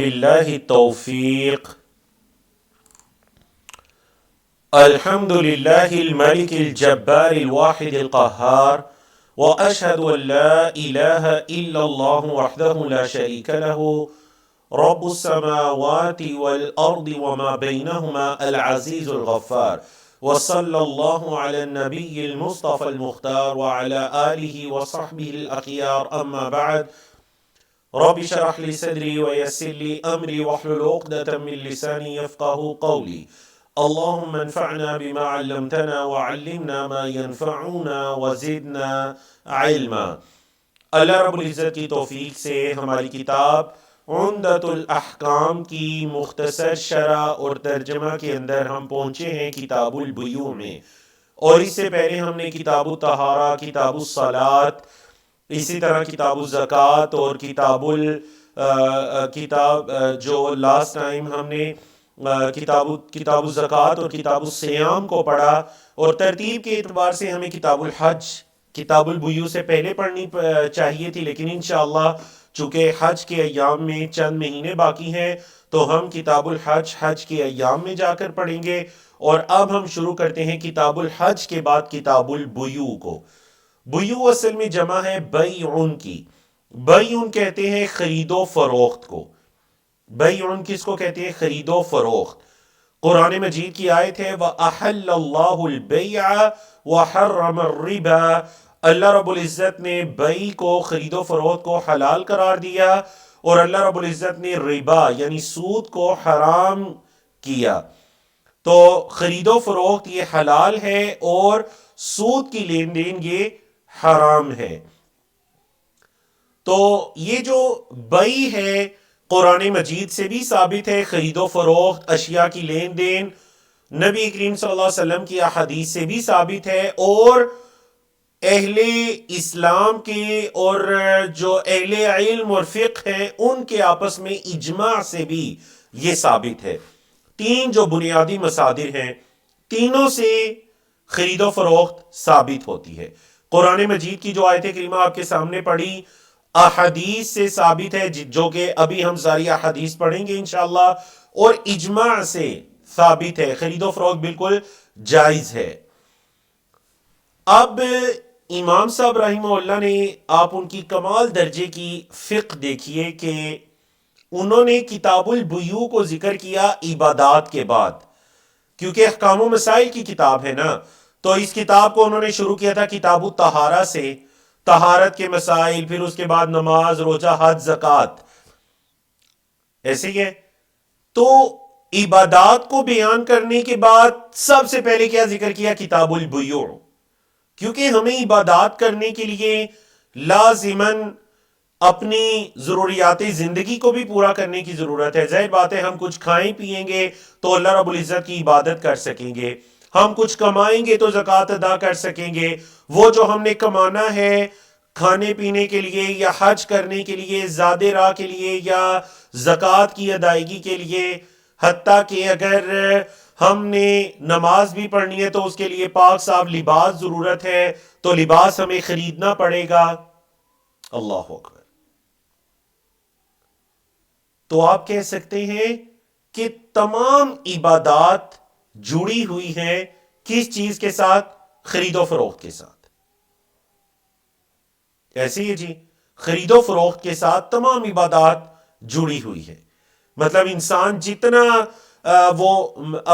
بالله التوفيق. الحمد لله الملك الجبار الواحد القهار، وأشهد أن لا إله إلا الله وحده لا شريك له رب السماوات والأرض وما بينهما العزيز الغفار، وصلى الله على النبي المصطفى المختار وعلى آله وصحبه الأخيار. أما بعد، رب اشرح لي صدري ويسر لي امري واحلل عقدة من لساني يفقهوا قولي. اللهم انفعنا بما علمتنا وعلمنا ما ينفعنا وزدنا علما. اللہ رب العزت کی توفیق سے ہماری کتاب عمدۃ الاحکام کی مختصر شرح اور ترجمہ کے اندر ہم پہنچے ہیں کتاب البیوع میں، اور اس سے پہلے ہم نے کتاب الطہارہ، کتاب الصلاۃ، اسی طرح کتاب الزکوٰۃ اور کتاب جو لاسٹ ٹائم ہم نے کتاب الزکوٰۃ اور کتاب الصیام کو پڑھا، اور ترتیب کے اعتبار سے ہمیں کتاب الحج کتاب البیوع سے پہلے پڑھنی چاہیے تھی، لیکن انشاءاللہ چونکہ حج کے ایام میں چند مہینے باقی ہیں تو ہم کتاب الحج حج کے ایام میں جا کر پڑھیں گے. اور اب ہم شروع کرتے ہیں کتاب الحج کے بعد کتاب البیوع کو. بیوع اصل میں جمع ہے بیعن کی. بیعن کہتے ہیں خرید و فروخت کو. بیعن کس کو کہتے ہیں؟ خرید و فروخت. قرآن مجید کی آیت ہے وَأَحَلَّ اللَّهُ الْبَيْعَ وَحَرَّمَ الرِّبَا. اللہ رب العزت نے بیع کو، خرید و فروخت کو حلال قرار دیا، اور اللہ رب العزت نے ربا یعنی سود کو حرام کیا. تو خرید و فروخت یہ حلال ہے اور سود کی لین دین یہ حرام ہے. تو یہ جو بیع ہے قرآن مجید سے بھی ثابت ہے، خرید و فروخت، اشیاء کی لین دین نبی کریم صلی اللہ علیہ وسلم کی احادیث سے بھی ثابت ہے، اور اہل اسلام کے اور جو اہل علم اور فقہ ہیں ان کے آپس میں اجماع سے بھی یہ ثابت ہے. تین جو بنیادی مصادر ہیں تینوں سے خرید و فروخت ثابت ہوتی ہے. قرآن مجید کی جو آیت کریمہ آپ کے سامنے پڑھی احادیث سے ثابت ہے، جو کہ ابھی ہم ساری احادیث پڑھیں گے انشاءاللہ، اور اجماع سے ثابت ہے خرید و فروخت بالکل جائز ہے. اب امام صاحب رحمہ اللہ نے، آپ ان کی کمال درجے کی فقہ دیکھیے کہ انہوں نے کتاب البیوع کو ذکر کیا عبادات کے بعد، کیونکہ احکام و مسائل کی کتاب ہے نا، تو اس کتاب کو انہوں نے شروع کیا تھا کتاب الطہارہ سے، طہارت کے مسائل، پھر اس کے بعد نماز، روزہ، حج، زکوٰۃ، ایسے ہی ہے. تو عبادات کو بیان کرنے کے بعد سب سے پہلے کیا ذکر کیا؟ کتاب البیوع. کیونکہ ہمیں عبادات کرنے کے لیے لازماً اپنی ضروریات زندگی کو بھی پورا کرنے کی ضرورت ہے. ظاہر بات ہے ہم کچھ کھائیں پیئیں گے تو اللہ رب العزت کی عبادت کر سکیں گے، ہم کچھ کمائیں گے تو زکوٰۃ ادا کر سکیں گے. وہ جو ہم نے کمانا ہے کھانے پینے کے لیے یا حج کرنے کے لیے، زاد راہ کے لیے یا زکوٰۃ کی ادائیگی کے لیے، حتیٰ کہ اگر ہم نے نماز بھی پڑھنی ہے تو اس کے لیے پاک صاف لباس ضرورت ہے، تو لباس ہمیں خریدنا پڑے گا. اللہ اکبر. تو آپ کہہ سکتے ہیں کہ تمام عبادات جڑی ہوئی ہیں کس چیز کے ساتھ؟ خرید و فروخت کے ساتھ. ایسے ہی جی، خرید و فروخت کے ساتھ تمام عبادات جڑی ہوئی ہے. مطلب انسان جتنا وہ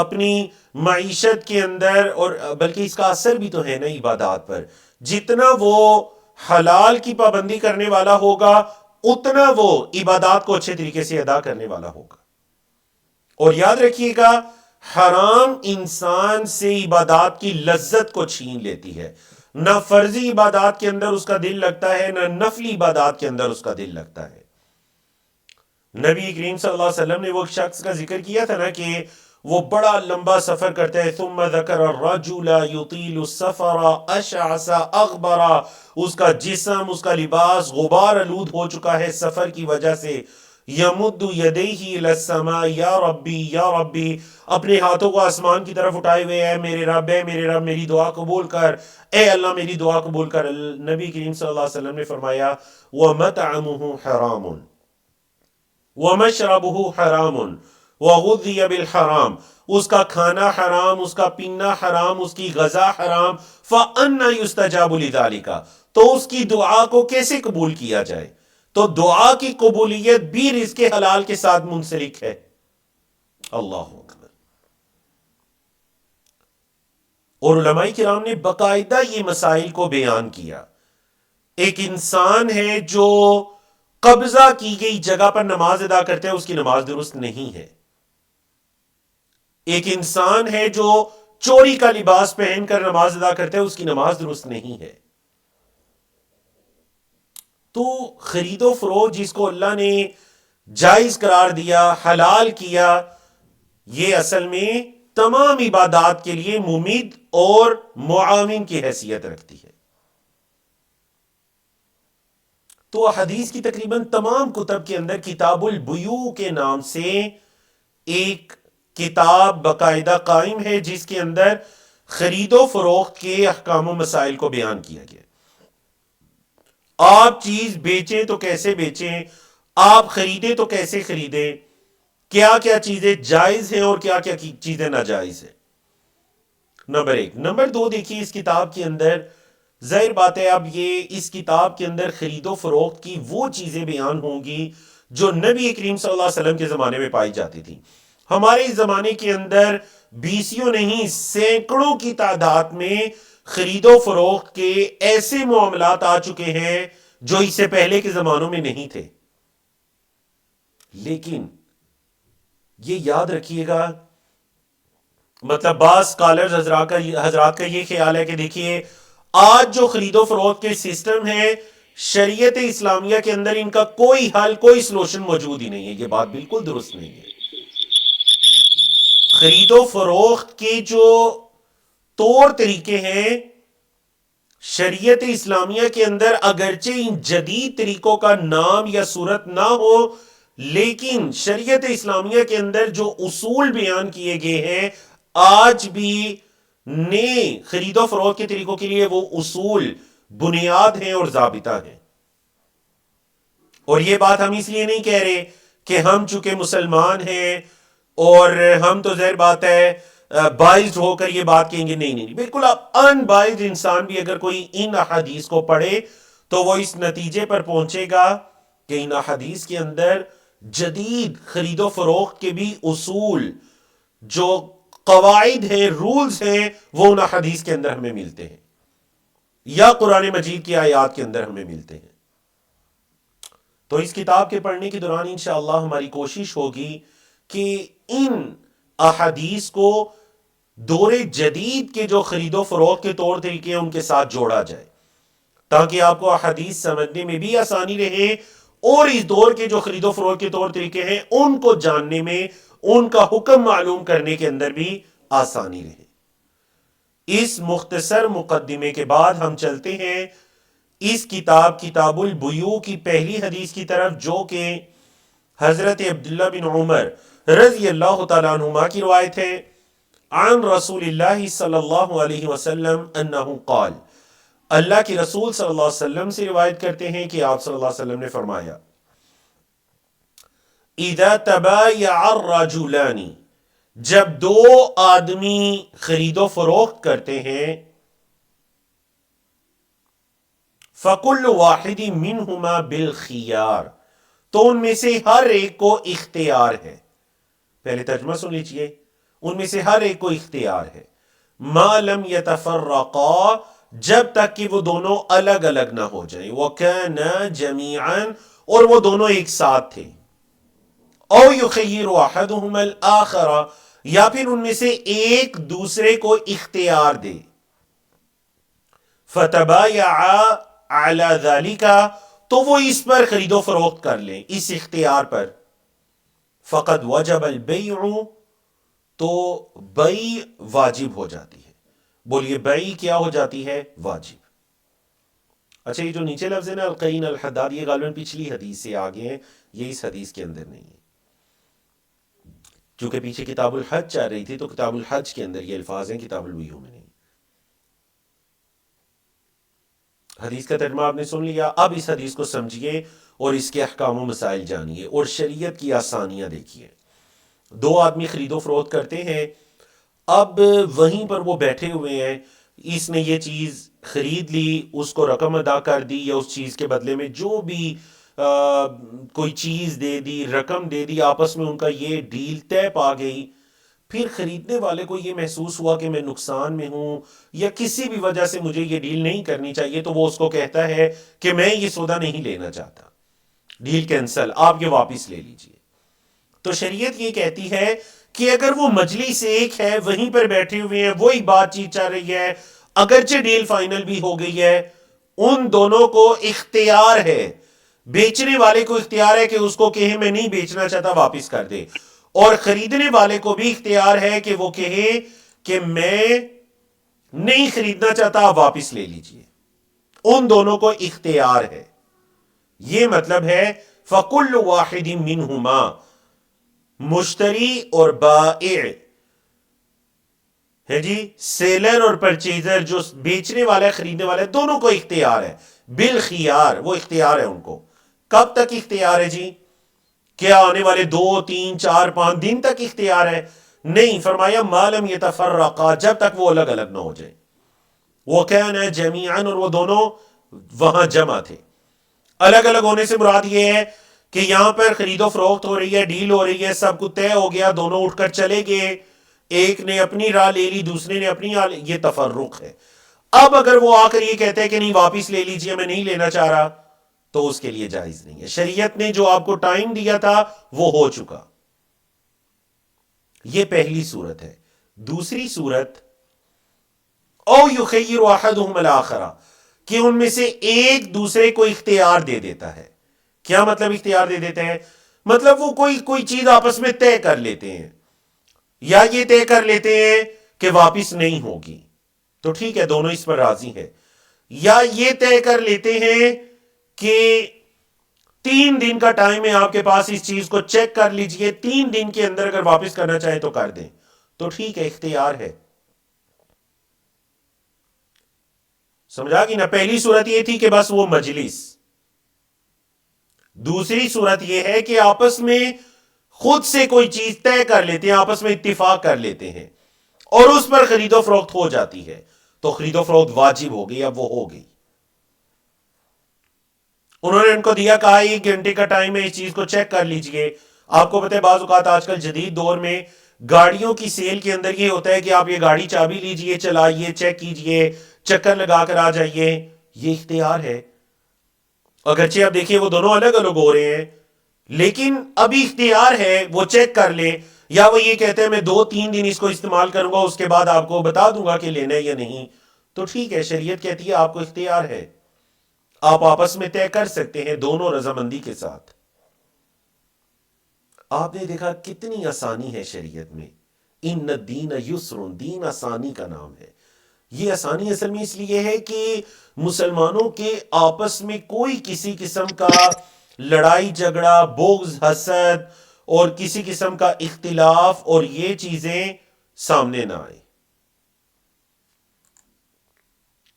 اپنی معیشت کے اندر، اور بلکہ اس کا اثر بھی تو ہے نا عبادات پر، جتنا وہ حلال کی پابندی کرنے والا ہوگا اتنا وہ عبادات کو اچھے طریقے سے ادا کرنے والا ہوگا. اور یاد رکھیے گا حرام انسان سے عبادات کی لذت کو چھین لیتی ہے. نہ فرضی عبادات کے اندر اس کا دل لگتا ہے، نہ نفلی عبادات کے اندر اس کا دل لگتا ہے. نبی کریم صلی اللہ علیہ وسلم نے وہ شخص کا ذکر کیا تھا نا کہ وہ بڑا لمبا سفر کرتا ہے. ثم ذکر الرجل یطیل السفر اشعث اغبر. اس کا جسم، اس کا لباس غبار آلود ہو چکا ہے سفر کی وجہ سے. یمد یدیہ الی السماء یا ربی یا ربی، اپنے ہاتھوں کو آسمان کی طرف اٹھائے ہوئے، اے میرے رب، اے میرے رب، میری دعا قبول کر، اے اللہ میری دعا قبول کر. نبی کریم صلی اللہ علیہ وسلم نے فرمایا وَمَطْعَمُهُ حَرَامٌ، وَمَشْرَبُهُ حَرَامٌ وَغُذِّيَ بِالْحَرَامِ، اس کا کھانا حرام، اس کا پینا حرام، اس کی غذا حرام، فَأَنَّا يُسْتَجَابُ لِذَلِكَ، تو اس کی دعا کو کیسے قبول کیا جائے؟ تو دعا کی قبولیت بھی رزق حلال کے ساتھ منسلک ہے۔ اللہ اکبر۔ اور علماء کرام نے باقاعدہ یہ مسائل کو بیان کیا۔ ایک انسان ہے جو قبضہ کی گئی جگہ پر نماز ادا کرتے ہیں، اس کی نماز درست نہیں ہے۔ ایک انسان ہے جو چوری کا لباس پہن کر نماز ادا کرتے ہیں، اس کی نماز درست نہیں ہے۔ تو خرید و فروخت جس کو اللہ نے جائز قرار دیا، حلال کیا، یہ اصل میں تمام عبادات کے لیے ممید اور معاون کی حیثیت رکھتی ہے۔ تو حدیث کی تقریباً تمام کتب کے اندر کتاب البیوع کے نام سے ایک کتاب باقاعدہ قائم ہے، جس کے اندر خرید و فروخت کے احکام و مسائل کو بیان کیا گیا۔ آپ چیز بیچیں تو کیسے بیچیں، آپ خریدیں تو کیسے خریدیں، کیا کیا چیزیں جائز ہیں اور کیا کیا چیزیں ناجائز ہیں۔ نمبر ایک۔ نمبر دو، دیکھیے اس کتاب کے اندر ظاہر بات ہے، اب یہ اس کتاب کے اندر خرید و فروخت کی وہ چیزیں بیان ہوں گی جو نبی کریم صلی اللہ علیہ وسلم کے زمانے میں پائی جاتی تھی۔ ہمارے اس زمانے کے اندر بیسیوں نہیں، سینکڑوں کی تعداد میں خرید و فروخت کے ایسے معاملات آ چکے ہیں جو اس سے پہلے کے زمانوں میں نہیں تھے۔ لیکن یہ یاد رکھیے گا، مطلب بعض اسکالرز حضرات کا یہ خیال ہے کہ دیکھیے آج جو خرید و فروخت کے سسٹم ہے، شریعت اسلامیہ کے اندر ان کا کوئی حل، کوئی سلوشن موجود ہی نہیں ہے۔ یہ بات بالکل درست نہیں ہے۔ خرید و فروخت کے جو طور طریقے ہیں شریعت اسلامیہ کے اندر، اگرچہ ان جدید طریقوں کا نام یا صورت نہ ہو، لیکن شریعت اسلامیہ کے اندر جو اصول بیان کیے گئے ہیں آج بھی نئے خرید و فروخت کے طریقوں کے لیے وہ اصول بنیاد ہیں اور ضابطہ ہیں۔ اور یہ بات ہم اس لیے نہیں کہہ رہے کہ ہم چونکہ مسلمان ہیں اور ہم تو ظاہر بات ہے بائزڈ ہو کر یہ بات کہیں گے، نہیں نہیں، بالکل آپ ان بائزڈ انسان بھی اگر کوئی ان احادیث کو پڑھے تو وہ اس نتیجے پر پہنچے گا کہ ان احادیث کے اندر جدید خرید و فروخت کے بھی اصول، جو قواعد ہیں، رولز ہیں، وہ ان احادیث کے اندر ہمیں ملتے ہیں یا قرآن مجید کی آیات کے اندر ہمیں ملتے ہیں۔ تو اس کتاب کے پڑھنے کے دوران انشاءاللہ ہماری کوشش ہوگی کہ ان احادیث کو دور جدید کے جو خرید و فروخت کے طور طریقے ہیں ان کے ساتھ جوڑا جائے، تاکہ آپ کو احادیث سمجھنے میں بھی آسانی رہے اور اس دور کے جو خرید و فروخت کے طور طریقے ہیں ان کو جاننے میں، ان کا حکم معلوم کرنے کے اندر بھی آسانی رہے۔ اس مختصر مقدمے کے بعد ہم چلتے ہیں اس کتاب کتاب البیوع کی پہلی حدیث کی طرف، جو کہ حضرت عبداللہ بن عمر رضی اللہ تعالیٰ عنہما کی روایت ہے۔ عن رسول اللہ صلی اللہ علیہ وسلم انہو قال، اللہ کے رسول صلی اللہ علیہ وسلم سے روایت کرتے ہیں کہ آپ صلی اللہ علیہ وسلم نے فرمایا، اذا تبایع الرجلان، جب دو آدمی خرید و فروخت کرتے ہیں، فَكُلُّ وَاحِدٍ مِّنْهُمَا بِالْخِيَارِ، تو ان میں سے ہر ایک کو اختیار ہے۔ پہلے ترجمہ سن لیجئے، ان میں سے ہر ایک کو اختیار ہے، مَا لَمْ يَتَفَرَّقَا، جب تک کہ وہ دونوں الگ الگ نہ ہو جائیں، وَكَانَا جَمِيعًا، اور وہ دونوں ایک ساتھ تھے، او یخیر احدہم الآخر، یا پھر ان میں سے ایک دوسرے کو اختیار دے، فتبایعا علی ذالک، تو وہ اس پر خرید و فروخت کر لیں، اس اختیار پر، فقد وجب البیع، تو بیع واجب ہو جاتی ہے۔ بولیے بیع کیا ہو جاتی ہے؟ واجب۔ اچھا، یہ جو نیچے لفظ ہے نا القین الحداد، یہ غالباً پچھلی حدیث سے آگے ہیں، یہ اس حدیث کے اندر نہیں ہے، چونکہ پیچھے کتاب الحج چل رہی تھی تو کتاب الحج کے اندر یہ الفاظ ہیں، کتاب البیوع میں نہیں۔ حدیث کا ترجمہ آپ نے سن لیا، اب اس حدیث کو سمجھیے اور اس کے احکام و مسائل جانیے اور شریعت کی آسانیاں دیکھیے. دو آدمی خرید و فروخت کرتے ہیں، اب وہیں پر وہ بیٹھے ہوئے ہیں، اس نے یہ چیز خرید لی، اس کو رقم ادا کر دی یا اس چیز کے بدلے میں جو بھی کوئی چیز دے دی، رقم دے دی، آپس میں ان کا یہ ڈیل طے پا گئی. پھر خریدنے والے کو یہ محسوس ہوا کہ میں نقصان میں ہوں یا کسی بھی وجہ سے مجھے یہ ڈیل نہیں کرنی چاہیے، تو وہ اس کو کہتا ہے کہ میں یہ سودا نہیں لینا چاہتا، ڈیل کینسل، آپ یہ واپس لے لیجئے. تو شریعت یہ کہتی ہے کہ اگر وہ مجلس ایک ہے، وہیں پر بیٹھے ہوئے ہیں، وہی بات چیت چل رہی ہے، اگرچہ ڈیل فائنل بھی ہو گئی ہے، ان دونوں کو اختیار ہے، بیچنے والے کو اختیار ہے کہ اس کو کہے میں نہیں بیچنا چاہتا، واپس کر دے، اور خریدنے والے کو بھی اختیار ہے کہ وہ کہے کہ میں نہیں خریدنا چاہتا، آپ واپس لے لیجئے. ان دونوں کو اختیار ہے. یہ مطلب ہے فَكُلُّ وَاحِدٍ مِّنْهُمَا، مشتری اور بائع ہے جی، سیلر اور پرچیزر، جو بیچنے والا ہے خریدنے والا ہے، دونوں کو اختیار ہے. بالخیار، وہ اختیار ہے ان کو. کب تک اختیار ہے جی؟ کیا آنے والے 2 3 4 5 دن تک اختیار ہے؟ نہیں، فرمایا ما لم یتفرقا، جب تک وہ الگ الگ نہ ہو جائیں. وہ کان جمیعا، اور وہ دونوں وہاں جمع تھے. الگ الگ ہونے سے مراد یہ ہے کہ یہاں پر خرید و فروخت ہو رہی ہے، ڈیل ہو رہی ہے، سب کچھ طے ہو گیا، دونوں اٹھ کر چلے گئے، ایک نے اپنی راہ لے لی، دوسرے نے اپنی راہ، یہ تفرق ہے. اب اگر وہ آ کر یہ کہتے ہیں کہ نہیں واپس لے لیجئے، میں نہیں لینا چاہ رہا، تو اس کے لیے جائز نہیں ہے. شریعت نے جو آپ کو ٹائم دیا تھا وہ ہو چکا. یہ پہلی صورت ہے. دوسری صورت، او یخیر احدہم الاخر، کہ ان میں سے ایک دوسرے کو اختیار دے دیتا ہے. کیا مطلب اختیار دے دیتے ہیں؟ مطلب وہ کوئی چیز آپس میں طے کر لیتے ہیں، یا یہ طے کر لیتے ہیں کہ واپس نہیں ہوگی، تو ٹھیک ہے، دونوں اس پر راضی ہیں. یا یہ طے کر لیتے ہیں کہ 3 دن کا ٹائم ہے آپ کے پاس، اس چیز کو چیک کر لیجئے، 3 دن کے اندر اگر واپس کرنا چاہیں تو کر دیں، تو ٹھیک ہے، اختیار ہے. سمجھا کہ نا؟ پہلی صورت یہ تھی کہ بس وہ مجلس. دوسری صورت یہ ہے کہ آپس میں خود سے کوئی چیز طے کر لیتے ہیں، آپس میں اتفاق کر لیتے ہیں، اور اس پر خرید و فروخت ہو جاتی ہے، تو خرید و فروخت واجب ہو گئی. اب وہ ہو گئی. انہوں نے ان کو دیا، کہا 1 گھنٹے کا ٹائم ہے، اس چیز کو چیک کر لیجئے. آپ کو پتہ ہے بعض اوقات آج کل جدید دور میں گاڑیوں کی سیل کے اندر یہ ہوتا ہے کہ آپ یہ گاڑی چابی لیجئے، چلائیے، چیک کیجئے، چکر لگا کر آ جائیے. یہ اختیار ہے. اگرچہ آپ دیکھیں وہ دونوں الگ الگ ہو رہے ہیں، لیکن ابھی اختیار ہے، وہ چیک کر لیں. یا وہ یہ کہتے ہیں میں 2 3 دن اس کو استعمال کروں گا، اس کے بعد آپ کو بتا دوں گا کہ لینا ہے یا نہیں، تو ٹھیک ہے. شریعت کہتی ہے آپ کو اختیار ہے، آپ آپس میں طے کر سکتے ہیں دونوں رضامندی کے ساتھ. آپ نے دیکھا کتنی آسانی ہے شریعت میں. ان الدین یسر، دین آسانی کا نام ہے. یہ آسانی اصل میں اس لیے ہے کہ مسلمانوں کے آپس میں کوئی کسی قسم کا لڑائی جھگڑا، بغض، حسد اور کسی قسم کا اختلاف اور یہ چیزیں سامنے نہ آئیں.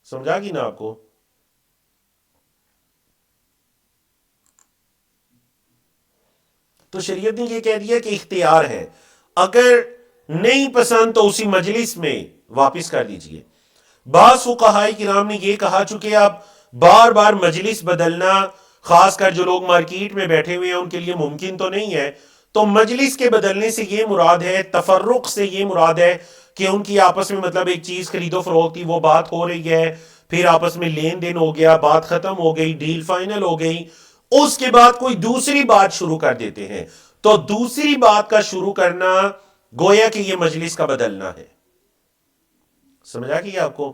سمجھا گی نا آپ کو؟ تو شریعت نے یہ کہہ دیا کہ اختیار ہے، اگر نہیں پسند تو اسی مجلس میں واپس کر دیجئے. بعض فقہاء کرام نے یہ کہا، چونکہ اب بار بار مجلس بدلنا، خاص کر جو لوگ مارکیٹ میں بیٹھے ہوئے ہیں ان کے لیے ممکن تو نہیں ہے، تو مجلس کے بدلنے سے یہ مراد ہے، تفرق سے یہ مراد ہے کہ ان کی آپس میں مطلب ایک چیز خرید و فروخت کی، وہ بات ہو رہی ہے، پھر آپس میں لین دین ہو گیا، بات ختم ہو گئی، ڈیل فائنل ہو گئی، اس کے بعد کوئی دوسری بات شروع کر دیتے ہیں. تو دوسری بات کا شروع کرنا گویا کہ یہ مجلس کا بدلنا ہے. سمجھا کہ آپ کو؟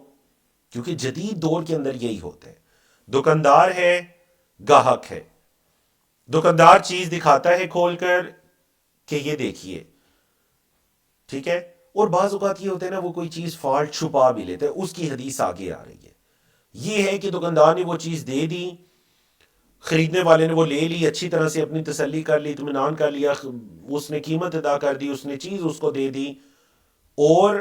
کیونکہ جدید دور کے اندر یہی ہوتا ہے. دکاندار ہے، گاہک ہے، دکاندار چیز دکھاتا ہے کھول کر کہ یہ دیکھیے، ٹھیک ہے، اور بعض اوقات یہ ہوتا ہے نا، وہ کوئی چیز فالٹ چھپا بھی لیتا ہے. اس کی حدیث آگے آ رہی ہے. یہ ہے کہ دکاندار نے وہ چیز دے دی، خریدنے والے نے وہ لے لی، اچھی طرح سے اپنی تسلی کر لی، اطمینان کر لیا، اس نے قیمت ادا کر دی، اس نے چیز اس کو دے دی، اور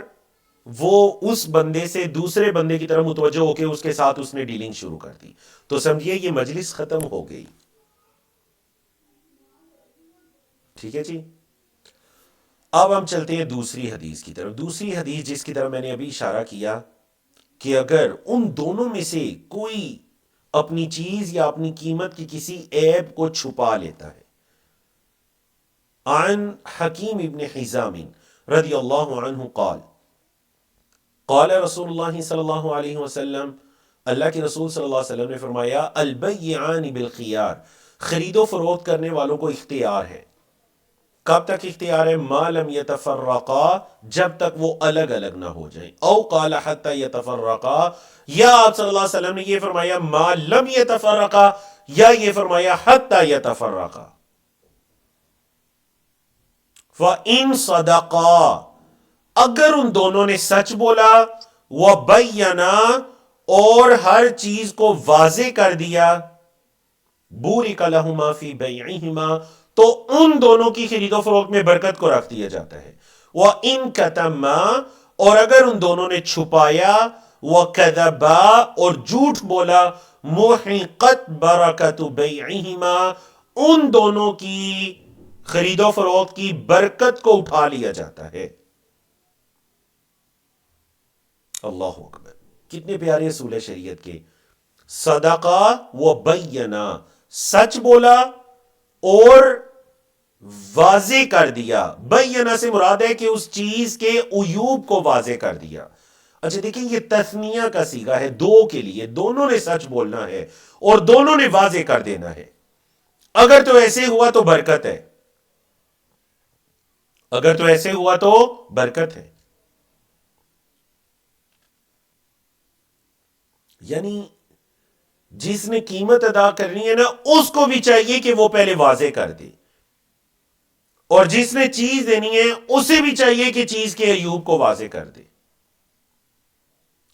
وہ اس بندے سے دوسرے بندے کی طرف متوجہ ہو کے اس کے ساتھ اس نے ڈیلنگ شروع کر دی. تو سمجھیے یہ مجلس ختم ہو گئی. ٹھیک ہے جی. اب ہم چلتے ہیں دوسری حدیث کی طرف. دوسری حدیث جس کی طرف میں نے ابھی اشارہ کیا کہ اگر ان دونوں میں سے کوئی اپنی چیز یا اپنی قیمت کی کسی عیب کو چھپا لیتا ہے. عن حکیم ابن حزام رضی اللہ عنہ قال قال رسول اللہ صلی اللہ علیہ وسلم، اللہ کے رسول صلی اللہ علیہ وسلم نے فرمایا البیعان بالخیار، خرید و فروخت کرنے والوں کو اختیار ہے. کب تک اختیار ہے؟ ما لم یتفرقا، جب تک وہ الگ الگ نہ ہو جائیں. او قال حتی یتفرقا، یا آپ صلی اللہ علیہ وسلم نے یہ فرمایا ما لم یتفرقا، یا یہ فرمایا حتی یتفرقا. فَإِن صَدَقَا، اگر ان دونوں نے سچ بولا، وَبَيَّنَا، اور ہر چیز کو واضح کر دیا، بُورِكَ لَهُمَا فِي بَيْعِهِمَا، تو ان دونوں کی خرید و فروخت میں برکت کو رکھ دیا جاتا ہے. وَإِن كَتَمَا، اور اگر ان دونوں نے چھپایا، وَكَذَبَا، اور جھوٹ بولا، مُحِقَتْ بَرَكَةُ بَيْعِهِمَا، ان دونوں کی خرید و فروخت کی برکت کو اٹھا لیا جاتا ہے. اللہ اکبر، کتنے پیارے اصول ہے شریعت کے. صدقہ و بینا، سچ بولا اور واضح کر دیا. بینا سے مراد ہے کہ اس چیز کے عیوب کو واضح کر دیا. اچھا دیکھیں، یہ تثنیہ کا صیغہ ہے، دو کے لیے، دونوں نے سچ بولنا ہے اور دونوں نے واضح کر دینا ہے. اگر تو ایسے ہوا تو برکت ہے، اگر تو ایسے ہوا تو برکت ہے. یعنی جس نے قیمت ادا کرنی ہے نا، اس کو بھی چاہیے کہ وہ پہلے واضح کر دے، اور جس نے چیز دینی ہے اسے بھی چاہیے کہ چیز کے عیوب کو واضح کر دے.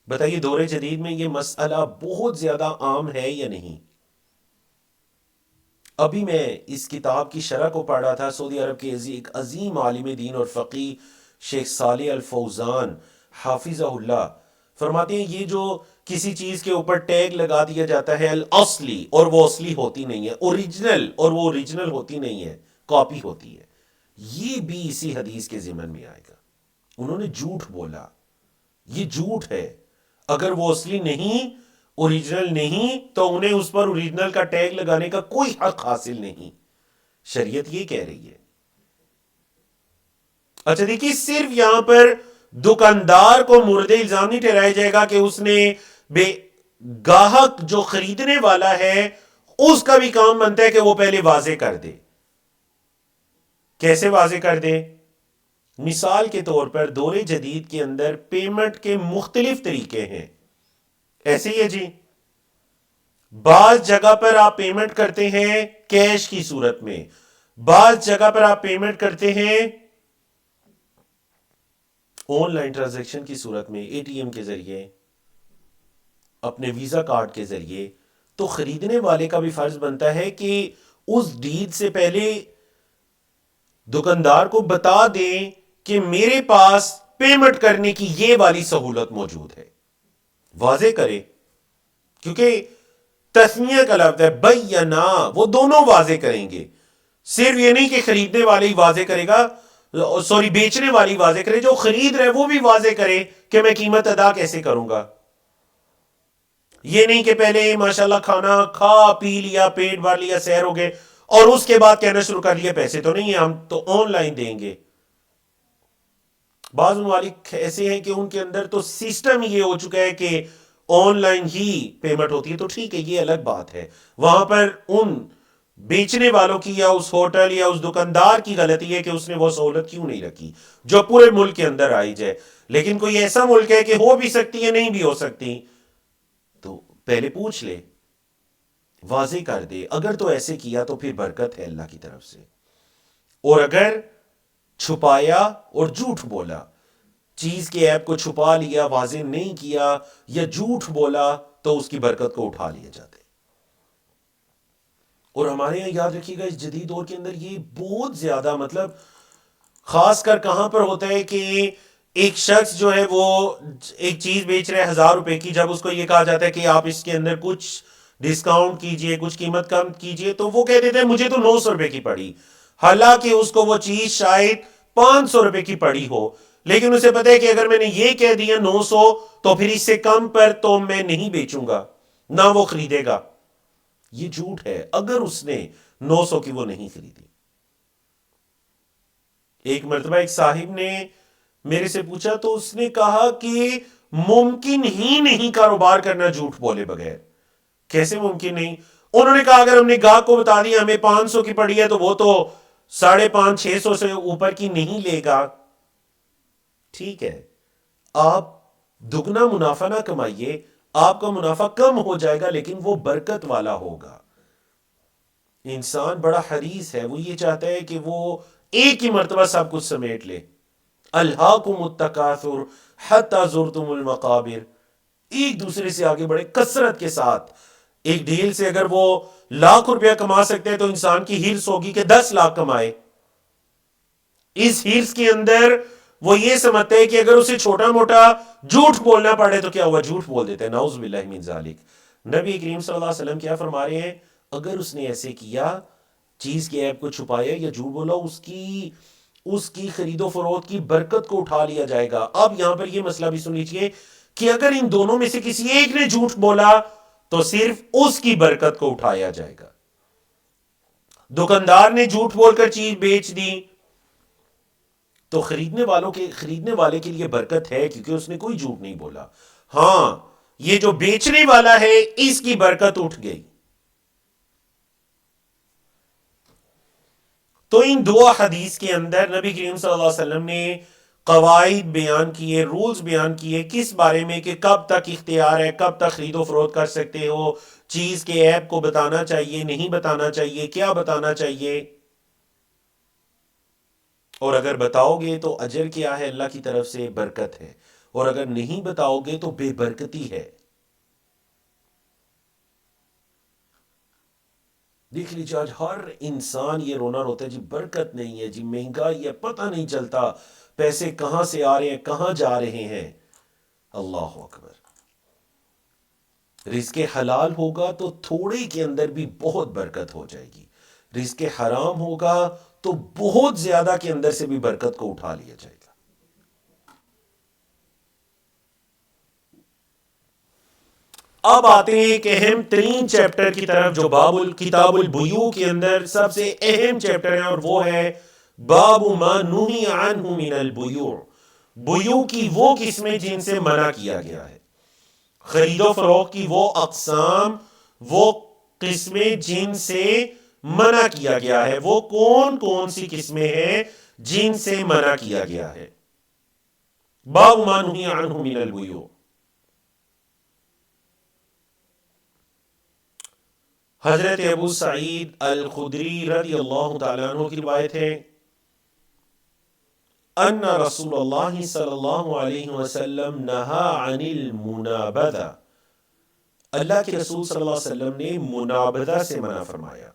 بتائیے دور جدید میں یہ مسئلہ بہت زیادہ عام ہے یا نہیں؟ ابھی میں اس کتاب کی شرح کو پڑھ رہا تھا. سعودی عرب کے ایک عظیم عالم دین اور فقی شیخ صالح الفوزان حافظہ اللہ فرماتے ہیں، یہ جو کسی چیز کے اوپر ٹیگ لگا دیا جاتا ہے الاصلی، اور وہ اصلی ہوتی نہیں ہے، اوریجنل، اور وہ اوریجنل ہوتی نہیں ہے، کاپی ہوتی ہے، یہ بھی اسی حدیث کے ضمن میں آئے گا. انہوں نے جھوٹ بولا، یہ جھوٹ ہے. اگر وہ اصلی نہیں، اوریجنل نہیں، تو انہیں اس پر اوریجنل کا ٹیگ لگانے کا کوئی حق حاصل نہیں. شریعت یہ کہہ رہی ہے. اچھا دیکھیے، صرف یہاں پر دکاندار کو مورد الزام نہیں ٹھہرایا جائے گا کہ اس نے گاہک جو خریدنے والا ہے اس کا بھی کام بنتا ہے کہ وہ پہلے واضح کر دے. کیسے واضح کر دے؟ مثال کے طور پر دور جدید کے اندر پیمنٹ کے مختلف طریقے ہیں. ایسے ہی ہے جی، بعض جگہ پر آپ پیمنٹ کرتے ہیں کیش کی صورت میں، بعض جگہ پر آپ پیمنٹ کرتے ہیں آن لائن ٹرانزیکشن کی صورت میں، اے ٹی ایم کے ذریعے، اپنے ویزا کارڈ کے ذریعے. تو خریدنے والے کا بھی فرض بنتا ہے کہ اس ڈیل سے پہلے دکاندار کو بتا دیں کہ میرے پاس پیمنٹ کرنے کی یہ والی سہولت موجود ہے. واضح کرے، کیونکہ تسمیہ کا لفظ ہے بینا، وہ دونوں واضح کریں گے. صرف یہ نہیں کہ خریدنے والے ہی واضح کرے گا، سوری بیچنے والی واضح کرے، جو خرید رہے وہ بھی واضح کرے کہ میں قیمت ادا کیسے کروں گا. یہ نہیں کہ پہلے ماشاءاللہ کھانا کھا پی لیا، پیٹ بھر لیا، سیر ہو گئے، اور اس کے بعد کہنا شروع کر لیا پیسے تو نہیں ہیں، ہم تو آن لائن دیں گے. بعض ممالک ایسے ہیں کہ ان کے اندر تو سسٹم یہ ہو چکا ہے کہ آن لائن ہی پیمنٹ ہوتی ہے. تو ٹھیک ہے، یہ الگ بات ہے، وہاں پر ان بیچنے والوں کی یا اس ہوٹل یا اس دکاندار کی غلطی ہے کہ اس نے وہ سہولت کیوں نہیں رکھی جو پورے ملک کے اندر آئی جائے. لیکن کوئی ایسا ملک ہے کہ ہو بھی سکتی ہے، نہیں بھی ہو سکتی، تو پہلے پوچھ لے، واضح کر دے. اگر تو ایسے کیا تو پھر برکت ہے اللہ کی طرف سے، اور اگر چھپایا اور جھوٹ بولا، چیز کے عیب کو چھپا لیا، واضح نہیں کیا یا جھوٹ بولا، تو اس کی برکت کو اٹھا لیا جاتا ہے. اور ہمارے یہاں یاد رکھیے گا، اس جدید دور کے اندر یہ بہت زیادہ، مطلب خاص کر کہاں پر ہوتا ہے کہ ایک شخص جو ہے وہ ایک چیز بیچ رہے 1000 روپے کی، جب اس کو یہ کہا جاتا ہے کہ آپ اس کے اندر کچھ ڈسکاؤنٹ کیجئے، کچھ قیمت کم کیجئے، تو وہ کہہ دیتے ہیں مجھے تو 900 روپے کی پڑی. حالانکہ اس کو وہ چیز شاید 500 روپے کی پڑی ہو، لیکن اسے پتا ہے کہ اگر میں نے یہ کہہ دیا 900 تو پھر اس سے کم پر تو میں نہیں بیچوں گا، نہ وہ خریدے گا. یہ جھوٹ ہے. اگر اس نے 900 کی وہ نہیں خریدی. ایک مرتبہ ایک صاحب نے میرے سے پوچھا تو اس نے کہا کہ ممکن ہی نہیں کاروبار کرنا جھوٹ بولے بغیر. کیسے ممکن نہیں؟ انہوں نے کہا اگر ہم نے گاہک کو بتا دیا ہمیں 500 کی پڑی ہے تو وہ تو 550-600 سے اوپر کی نہیں لے گا. ٹھیک ہے، آپ دگنا منافع نہ کمائیے، آپ کا منافع کم ہو جائے گا لیکن وہ برکت والا ہوگا. انسان بڑا حریص ہے، وہ یہ چاہتا ہے کہ وہ ایک ہی مرتبہ سب کچھ سمیٹ لے. الہاکم التکاثر حتی زرتم المقابر. ایک دوسرے سے آگے بڑھے کثرت کے ساتھ. ایک ڈیل سے اگر وہ ₹1,00,000 کما سکتے ہیں تو انسان کی ہرس ہوگی کہ 10 لاکھ کمائے. اس ہرس کے اندر وہ یہ سمجھتے ہیں کہ اگر اسے چھوٹا موٹا جھوٹ بولنا پڑے تو کیا ہوا، جھوٹ بول دیتے ہیں. نعوذ باللہ من ذالک. نبی کریم صلی اللہ علیہ وسلم کیا فرما رہے ہیں؟ اگر اس نے ایسے کیا، چیز کے عیب کو چھپایا یا جھوٹ بولا، اس کی خرید و فروخت کی برکت کو اٹھا لیا جائے گا. اب یہاں پر یہ مسئلہ بھی سن لیجئے کہ اگر ان دونوں میں سے کسی ایک نے جھوٹ بولا تو صرف اس کی برکت کو اٹھایا جائے گا. دکاندار نے جھوٹ بول کر چیز بیچ دی تو خریدنے والے کے لیے برکت ہے کیونکہ اس نے کوئی جھوٹ نہیں بولا. ہاں، یہ جو بیچنے والا ہے اس کی برکت اٹھ گئی. تو ان دو حدیث کے اندر نبی کریم صلی اللہ علیہ وسلم نے قواعد بیان کیے، رولز بیان کیے کس بارے میں کہ کب تک اختیار ہے، کب تک خرید و فروخت کر سکتے ہو، چیز کے عیب کو بتانا چاہیے نہیں بتانا چاہیے، کیا بتانا چاہیے، اور اگر بتاؤ گے تو اجر کیا ہے، اللہ کی طرف سے برکت ہے، اور اگر نہیں بتاؤ گے تو بے برکتی ہے. دیکھ لیجیے آج ہر انسان یہ رونا روتا ہے جی برکت نہیں ہے، جی مہنگائی ہے، پتہ نہیں چلتا پیسے کہاں سے آ رہے ہیں کہاں جا رہے ہیں. اللہ اکبر. رزق حلال ہوگا تو تھوڑے کے اندر بھی بہت برکت ہو جائے گی. رزق حرام ہوگا تو بہت زیادہ کے اندر سے بھی برکت کو اٹھا لیا جائے گا. اب آتے ہیں ایک اہم ترین چیپٹر کی طرف جو کتاب البیوع کے اندر سب سے اہم چیپٹر ہے، اور وہ ہے باب ما نہی عنہ من البیوع. بیوع کی وہ قسمیں جن سے منع کیا گیا ہے، خرید و فروخت کی وہ اقسام، وہ قسمیں جن سے منع کیا گیا ہے. وہ کون کون سی قسمیں ہیں جن سے منع کیا گیا ہے؟ باب ما نہی عنہ من البیوع. حضرت ابو سعید الخدری رضی اللہ تعالیٰ عنہ کی روایت ہے ان رسول اللہ صلی اللہ علیہ وسلم نہا عن المنابذہ. اللہ کے رسول صلی اللہ علیہ وسلم نے منابذہ سے منع فرمایا.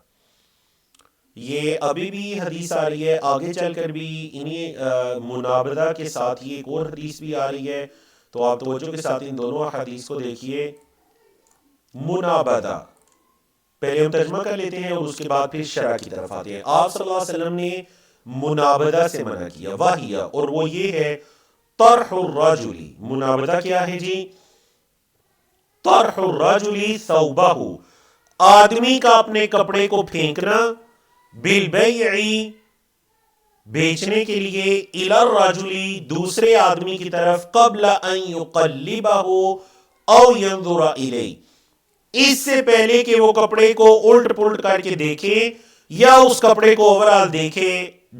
یہ ابھی بھی حدیث آ رہی ہے، آگے چل کر بھی انہیں منابذہ کے ساتھ یہ ایک اور حدیث بھی آ رہی ہے. تو آپ توجہ کے ساتھ ان دونوں حدیث کو دیکھیے. منابذہ پہلے ہم ترجمہ کر لیتے ہیں اور اس کے بعد پھر شرح کی طرف آتے ہیں. آپ صلی اللہ علیہ وسلم نے منابذہ سے منع کیا، واہیہ، اور وہ یہ ہے طرح الرجل. منابذہ کیا ہے جی؟ طرح الرجل ثوبہ، آدمی کا اپنے کپڑے کو پھینکنا، بالبیع، بیچنے کے لیے، الی الرجل، دوسرے آدمی کی طرف، قبل ان یقلبہ او ینظر الیہ، اس سے پہلے کہ وہ کپڑے کو الٹ پلٹ کر کے دیکھے یا اس کپڑے کو اوورال دیکھے،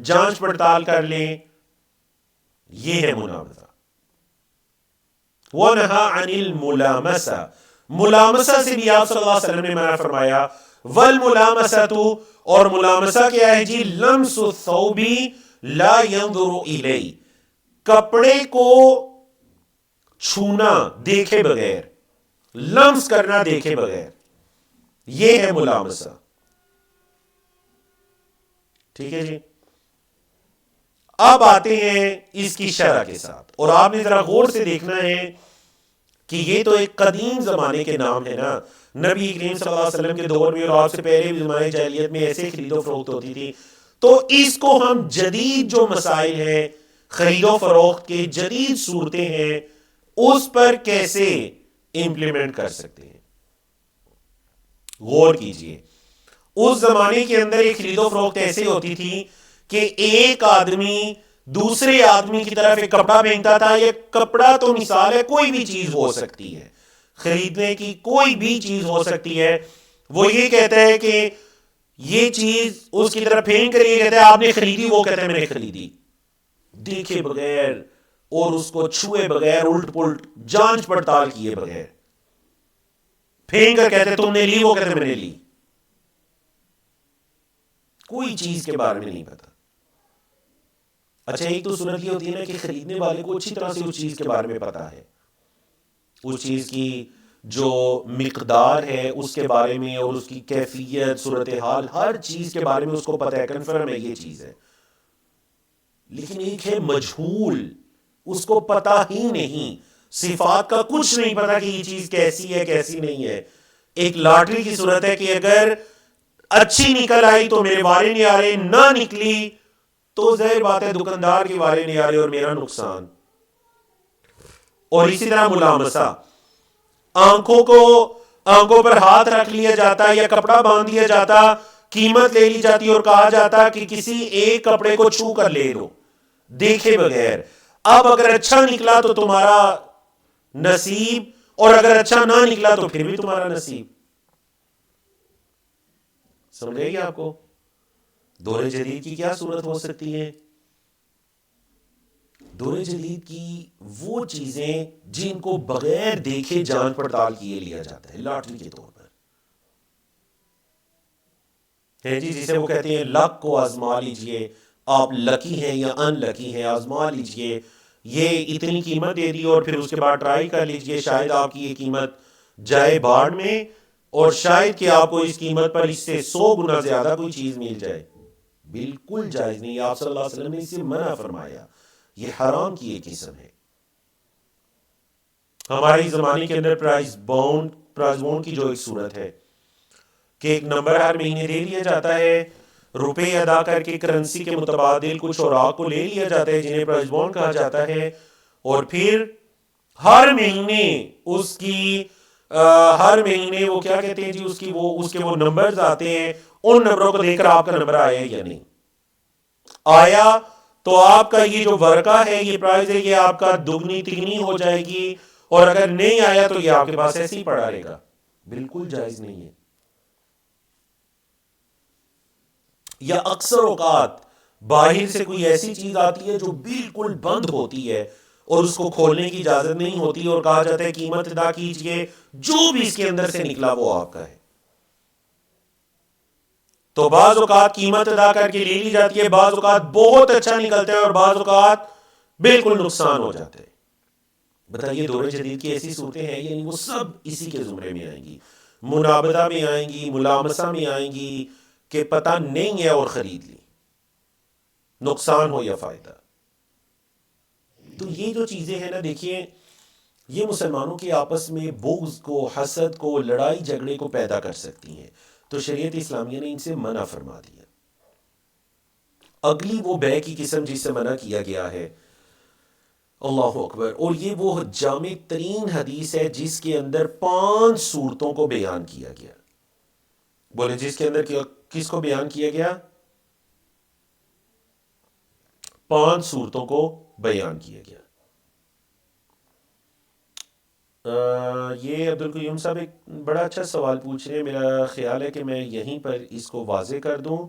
جانچ پڑتال کر لیں. یہ ہے منابذہ. وَنَهَا عَنِ الْمُلَامَسَةِ، ملامسہ سے بھی آپ صلی اللہ علیہ وسلم نے منع فرمایا. وَالْمُلَامَسَةُ، اور ملامسہ کیا ہے جی؟ لمس الثوب لا ينظر الیہ، کپڑے کو چھونا دیکھے بغیر، لمس کرنا دیکھے بغیر، یہ ہے ملامسہ. ٹھیک ہے جی. اب آتے ہیں اس کی شرح کے ساتھ، اور آپ نے ذرا غور سے دیکھنا ہے کہ یہ تو ایک قدیم زمانے کے نام ہے نا. نبی کریم صلی اللہ علیہ وسلم کے دور میں اور آپ سے پہلے بھی زمانے جاہلیت میں ایسے خرید و فروخت ہوتی تھی. تو اس کو ہم جدید جو مسائل ہیں خرید و فروخت کے جدید صورتیں ہیں اس پر کیسے امپلیمنٹ کر سکتے ہیں. غور کیجئے اس زمانے کے اندر ایک خرید و فروخت ایسے ہوتی تھی کہ ایک آدمی دوسرے آدمی کی طرف ایک کپڑا پہنتا تھا. یہ کپڑا تو مثال ہے کوئی بھی چیز ہو سکتی ہے, خریدنے کی کوئی بھی چیز ہو سکتی ہے. وہ یہ کہتا ہے کہ یہ چیز اس کی طرف پھینک کر یہ کہتا ہے آپ نے خریدی, وہ کہتا ہے میں نے خریدی, دیکھے بغیر اور اس کو چھوئے بغیر, الٹ پلٹ جانچ پڑتال کیے بغیر پھینک کر کہتے تم نے لی, وہ کہتے میں نے لی. کوئی چیز کے بارے میں نہیں پتا. اچھا ایک تو صورت یہ ہوتی ہے نا کہ خریدنے والے کو اچھی طرح سے اس چیز کے بارے میں پتا ہے, اس چیز کی جو مقدار ہے اس کے بارے میں اور اس کی کیفیت صورتحال ہر چیز کے بارے میں اس کو پتا ہے, کنفرم ہے یہ چیز ہے. لیکن ایک ہے مجہول, اس کو پتا ہی نہیں, صفات کا کچھ نہیں پتا کہ یہ چیز کیسی ہے کیسی نہیں ہے. ایک لاٹری کی صورت ہے کہ اگر اچھی نکل آئی تو میرے والے نہیں آ رہے, نہ نکلی تو ظاہر بات ہے دکاندار کے والے نہیں آ رہے اور میرا نقصان. اور اسی طرح ملامسہ, آنکھوں پر ہاتھ رکھ لیا جاتا یا کپڑا باندھ دیا جاتا, قیمت لے لی جاتی اور کہا جاتا کہ کسی ایک کپڑے کو چھو کر لے لو دیکھے بغیر. اب اگر اچھا نکلا تو تمہارا نصیب, اور اگر اچھا نہ نکلا تو پھر بھی تمہارا نصیب. سمجھے گی آپ کو دور جدید کی کیا صورت ہو سکتی ہے؟ دور جدید کی وہ چیزیں جن کو بغیر دیکھے جانچ پڑتال کیے لیا جاتا ہے, لاٹری کے طور پر ہے جی, جسے وہ کہتے ہیں لک کو آزما لیجئے, آپ لکی ہیں یا ان لکی ہیں, آزما لیجئے, یہ اتنی قیمت دے دی اور پھر اس کے بعد ٹرائی کر لیجئے, شاید آپ کی یہ قیمت جائے باڑ میں اور شاید کہ آپ کو اس قیمت پر اس سے 100 گنا زیادہ کوئی چیز مل جائے. بالکل جائز نہیں, آپ صلی اللہ علیہ وسلم نے اسے منع فرمایا, یہ حرام کی ایک قسم ہے. ہمارے زمانے کے اندر پرائز بونڈ کی جو ایک صورت ہے کہ ایک نمبر ہر مہینے دے دیا جاتا ہے, روپے ادا کر کے کرنسی کے متبادل کچھ اوراق کو لے لیا جاتا ہے جنہیں پرائز بونڈ کہا جاتا ہے, اور پھر ہر مہینے اس کی ہر مہینے وہ کیا کہتے ہیں جی, اس کے وہ نمبرز آتے ہیں, ان نمبروں کو دیکھ کر آپ کا نمبر آیا یا نہیں آیا تو آپ کا یہ جو ورقہ ہے, یہ پرائز ہے, یہ آپ کا دگنی تگنی ہو جائے گی, اور اگر نہیں آیا تو یہ آپ کے پاس ایسے ہی پڑا رہے گا. بالکل جائز نہیں ہے. یا اکثر اوقات باہر سے کوئی ایسی چیز آتی ہے جو بالکل بند ہوتی ہے اور اس کو کھولنے کی اجازت نہیں ہوتی, اور کہا جاتا ہے قیمت ادا کیجئے, جو بھی اس کے اندر سے نکلا وہ آپ کا ہے. تو بعض اوقات قیمت ادا کر کے لے لی جاتی ہے, بعض اوقات بہت اچھا نکلتا ہے اور بعض اوقات بالکل نقصان ہو جاتا ہے. بتائیے دور جدید کی ایسی صورتیں ہیں, یعنی وہ سب اسی کے زمرے میں آئیں گی, منابدہ میں آئیں گی, ملامسہ میں آئیں گی کہ پتہ نہیں ہے اور خرید لی, نقصان ہو یا فائدہ. تو یہ جو چیزیں ہیں نا, دیکھیے یہ مسلمانوں کے آپس میں بغض کو, حسد کو, لڑائی جھگڑے کو پیدا کر سکتی ہیں. تو شریعت اسلامیہ نے ان سے منع فرما دیا. اگلی وہ بے کی قسم جس سے منع کیا گیا ہے, اللہ اکبر, اور یہ وہ جامع ترین حدیث ہے جس کے اندر 5 صورتوں کو بیان کیا گیا. بولے جس کے اندر کس کو بیان کیا گیا؟ 5 صورتوں کو بیان کیا گیا. یہ عبدالقیوم صاحب ایک بڑا اچھا سوال پوچھ رہے ہیں, میرا خیال ہے کہ میں یہیں پر اس کو واضح کر دوں.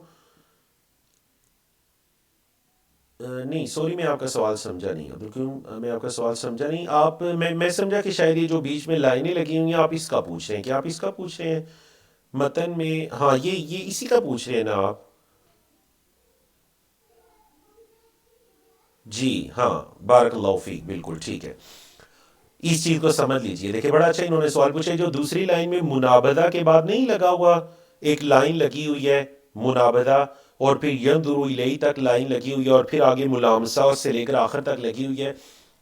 نہیں سوری, میں آپ کا سوال سمجھا نہیں عبدالقیوم, میں آپ کا سوال سمجھا نہیں. آپ میں سمجھا کہ شاید یہ جو بیچ میں لائنیں لگی ہوئی ہیں آپ اس کا پوچھ رہے ہیں. کیا آپ اس کا پوچھ رہے ہیں متن میں؟ ہاں یہ اسی کا پوچھ رہے ہیں نا آپ؟ جی ہاں, بارک اللہ فیک, بالکل ٹھیک ہے. اس چیز کو سمجھ لیجئے. دیکھیں بڑا اچھا انہوں نے سوال پوچھا, جو دوسری لائن میں منابدہ کے بعد نہیں لگا ہوا, ایک لائن لگی ہوئی ہے منابدہ, اور پھر ینظر الیہ تک لائن لگی ہوئی ہے, اور پھر آگے ملامسہ سے لے کر آخر تک لگی ہوئی ہے.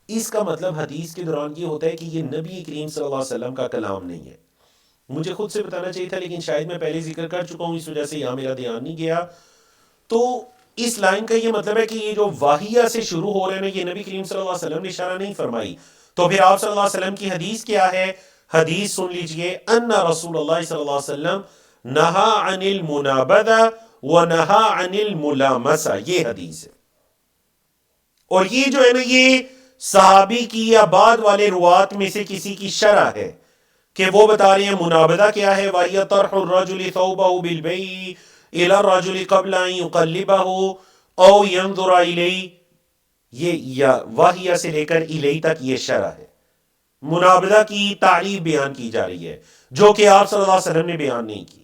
اس کا مطلب حدیث کے دوران یہ ہوتا ہے کہ یہ نبی کریم صلی اللہ علیہ وسلم کا کلام نہیں ہے. مجھے خود سے بتانا چاہیے تھا لیکن شاید میں پہلے ذکر کر چکا ہوں, اس وجہ سے یہاں میرا دھیان نہیں گیا. تو اس لائن کا یہ مطلب ہے کہ یہ جو واہیہ سے شروع ہو رہے ہیں یہ نبی کریم صلی اللہ علیہ وسلم نے اشارہ نہیں فرمائی. تو پھر آپ صلی اللہ علیہ وسلم کی حدیث کیا ہے؟ حدیث سن لیجئے، ان رسول اللہ صلی اللہ علیہ وسلم نہا عن المنابذہ ونہا عن الملامسہ، یہ حدیث ہے. اور یہ جو ہے نا یہ صحابی کی یا بعد والے روات میں سے کسی کی شرح ہے کہ وہ بتا رہے ہیں منابذہ کیا ہے، وَهِيَ طَرْحُ الرَّجُلِ ثَوْبَهُ بِالْبَيْءِ إِلَى الرَّجُلِ قَبْلَ أَن يُقَلِّبَهُ أَوْ يَنْظُرَ إِلَيْهِ، یہ یا واہیہ سے لے کر الی تک یہ شرح ہے. منابذہ کی تعریف بیان کی جا رہی ہے جو کہ آپ صلی اللہ علیہ وسلم نے بیان نہیں کی.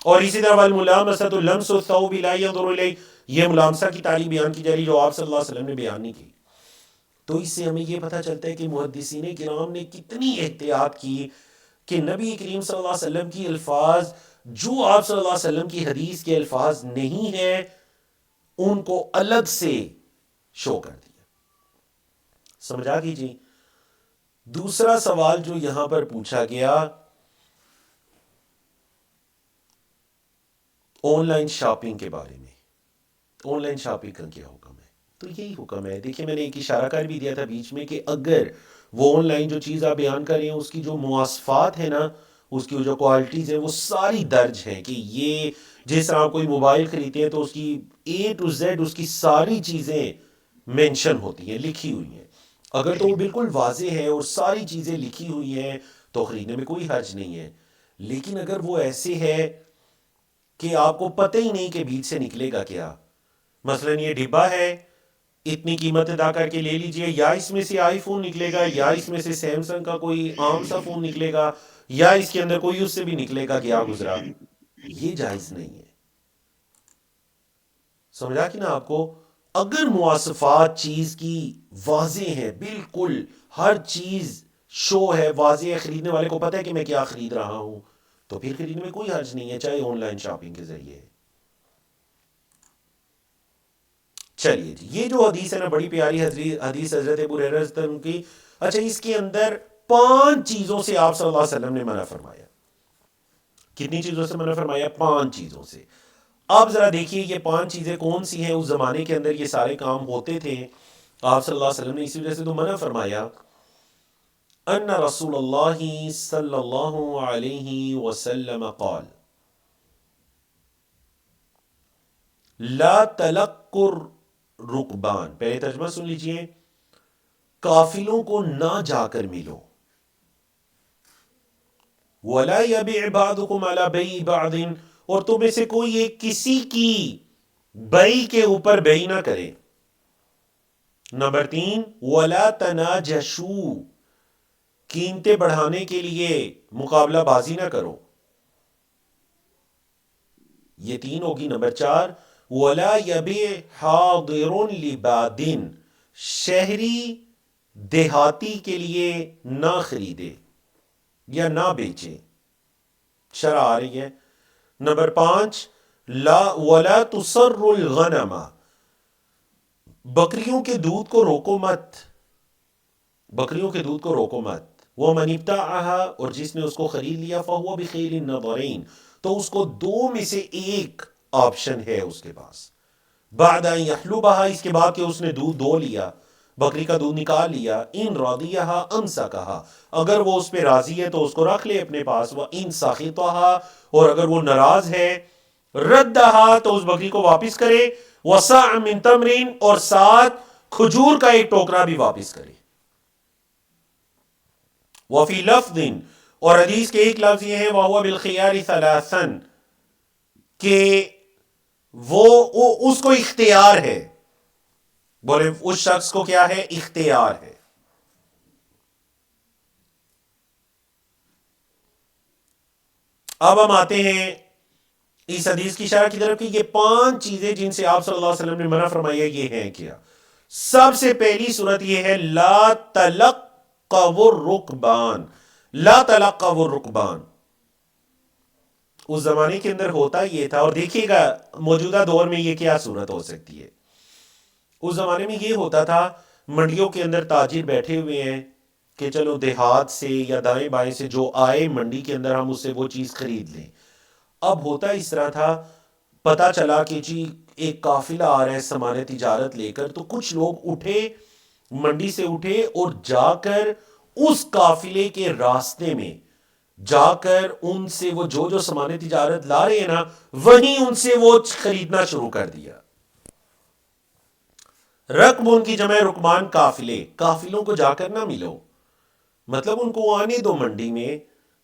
اور اسی طرح والملامسۃ لمس الثوب لا ينظر إليه، یہ ملامسہ کی تعریف بیان کی جا رہی ہے جو آپ صلی اللہ علیہ وسلم نے بیان نہیں کی. تو اس سے ہمیں یہ پتہ چلتا ہے کہ محدثین کرام نے کتنی احتیاط کی کہ نبی کریم صلی اللہ علیہ وسلم کی الفاظ جو آپ صلی اللہ علیہ وسلم کی حدیث کے الفاظ نہیں ہیں ان کو الگ سے شو کر دیا. سمجھا کیجیے. دوسرا سوال جو یہاں پر پوچھا گیا، آن لائن شاپنگ کے بارے میں. آن لائن شاپنگ کا کیا حکم ہے؟ تو یہی حکم ہے. دیکھیں میں نے ایک اشارہ کر بھی دیا تھا بیچ میں کہ اگر وہ آن لائن جو چیز آپ بیان کر رہے ہیں اس کی جو مواصفات ہیں نا، اس کی جو کوالٹیز ہیں وہ ساری درج ہیں کہ یہ جس طرح آپ کوئی موبائل خریدتے ہیں تو اس کی اے ٹو زیڈ اس کی ساری چیزیں مینشن ہوتی ہیں، لکھی ہوئی ہیں. اگر تو وہ بالکل واضح ہے اور ساری چیزیں لکھی ہوئی ہیں تو خریدنے میں کوئی حرج نہیں ہے. لیکن اگر وہ ایسے ہے کہ آپ کو پتہ ہی نہیں کہ بیچ سے نکلے گا کیا، مثلا یہ ڈبہ ہے، اتنی قیمت ادا کر کے لے لیجئے، یا اس میں سے آئی فون نکلے گا یا اس میں سے سیمسنگ کا کوئی عام سا فون نکلے گا یا اس کے اندر کوئی اس سے بھی نکلے گا کیا گزرا، یہ جائز نہیں ہے. سمجھا کہ نا آپ کو؟ اگر مواصفات چیز کی واضح ہے، بالکل ہر چیز شو ہے، واضح ہے، خریدنے والے کو پتہ ہے کہ میں کیا خرید رہا ہوں، تو پھر خریدنے میں کوئی حرج نہیں ہے، چاہے آن لائن شاپنگ کے ذریعے. چلیے جی، یہ جو حدیث ہے نا بڑی پیاری حدیث حضرت ابو ہریرہ رضی اللہ عنہ کی. اچھا، اس کے اندر 5 چیزوں سے آپ صلی اللہ علیہ وسلم نے منع فرمایا. کتنی چیزوں سے منع فرمایا؟ 5 چیزوں سے. آپ ذرا دیکھیے یہ 5 چیزیں کون سی ہیں. اس زمانے کے اندر یہ سارے کام ہوتے تھے، آپ صلی اللہ علیہ وسلم نے اسی وجہ سے تو منع فرمایا. ان رسول اللہ صلی اللہ علیہ وسلم قال لا تلقر رکبان. پہلے ترجمہ سن لیجئے. قافلوں کو نہ جا کر ملو. ولا يبيع بعضكم على بيع بعض، اور تم میں سے کوئی ایک کسی کی بیع کے اوپر بیع نہ کرے. نمبر 3 ولا تناجشوا، قیمتیں بڑھانے کے لیے مقابلہ بازی نہ کرو. یہ 3 ہوگی. نمبر 4 ولا يبيع حاضر لباد، شہری دیہاتی کے لیے نہ خریدے یا نہ بیچے. شرح آ رہی ہے. نمبر 5 لا ولا تسر الغنم، بکریوں کے دودھ کو روکو مت. بکریوں کے دودھ کو روکو مت. ومن ابتاعها، اور جس نے اس کو خرید لیا، فهو بخير النظرين، تو اس کو 2 میں سے ایک آپشن ہے اس کے پاس. بعد ان يحلبها، اس کے بعد کہ اس نے دودھ دو لیا، بکری کا دودھ نکال لیا. ان راضیها امسکها، اگر وہ اس پہ راضی ہے تو اس کو رکھ لے اپنے پاس. وان سخطها، اور اگر وہ ناراض ہے، ردها، تو اس بکری کو واپس کرے. وصاع من تمر، اور ساتھ کھجور کا ایک ٹوکرا بھی واپس کرے. وفی لفظ، اور حدیث کے ایک لفظ یہ ہے وَهُوَ بِالْخِيَارِ ثَلَاثًا، کہ وہ اس کو اختیار ہے. بولے اس شخص کو کیا ہے؟ اختیار ہے. اب ہم آتے ہیں اس حدیث کی شرح کی طرف کہ یہ 5 چیزیں جن سے آپ صلی اللہ علیہ وسلم نے منع فرمایا یہ ہیں کیا. سب سے پہلی صورت یہ ہے لا تلقوا الرکبان. لا تلقوا الرکبان. اس زمانے کے اندر ہوتا یہ تھا، اور دیکھیے گا موجودہ دور میں یہ کیا صورت ہو سکتی ہے. اس زمانے میں یہ ہوتا تھا منڈیوں کے اندر تاجر بیٹھے ہوئے ہیں کہ چلو دیہات سے یا دائیں بائیں سے جو آئے منڈی کے اندر ہم اس سے وہ چیز خرید لیں. اب ہوتا اس طرح تھا، پتہ چلا کہ جی ایک قافلہ آ رہا ہے سامان تجارت لے کر، تو کچھ لوگ اٹھے، منڈی سے اٹھے اور جا کر اس قافلے کے راستے میں جا کر ان سے وہ جو جو سامان تجارت لا رہے ہیں نا، وہیں ان سے وہ خریدنا شروع کر دیا۔ رقم ان کی جمع رکمان، قافلے، قافلوں کو جا کر نہ ملو، مطلب ان کو آنے دو منڈی میں،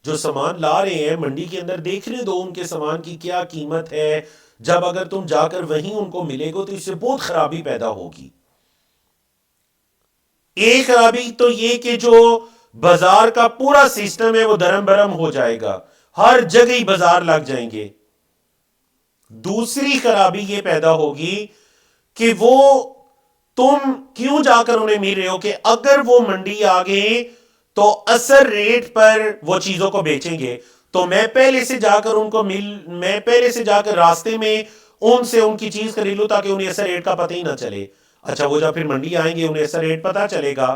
جو سامان لا رہے ہیں منڈی کے اندر دیکھنے دو ان کے سامان کی کیا قیمت ہے۔ جب اگر تم جا کر وہیں ان کو ملے گو تو اس سے بہت خرابی پیدا ہوگی۔ ایک خرابی تو یہ کہ جو بازار کا پورا سسٹم ہے وہ درم برم ہو جائے گا، ہر جگہ ہی بازار لگ جائیں گے۔ دوسری خرابی یہ پیدا ہوگی کہ وہ تم کیوں جا کر انہیں مل رہے ہو کہ اگر وہ منڈی آ گئے تو اثر ریٹ پر وہ چیزوں کو بیچیں گے، تو میں پہلے سے جا کر ان کو میں پہلے سے جا کر راستے میں ان سے ان کی چیز خرید لوں تاکہ انہیں اثر ریٹ کا پتہ ہی نہ چلے۔ اچھا وہ جب پھر منڈی آئیں گے انہیں ایسا ریٹ پتا چلے گا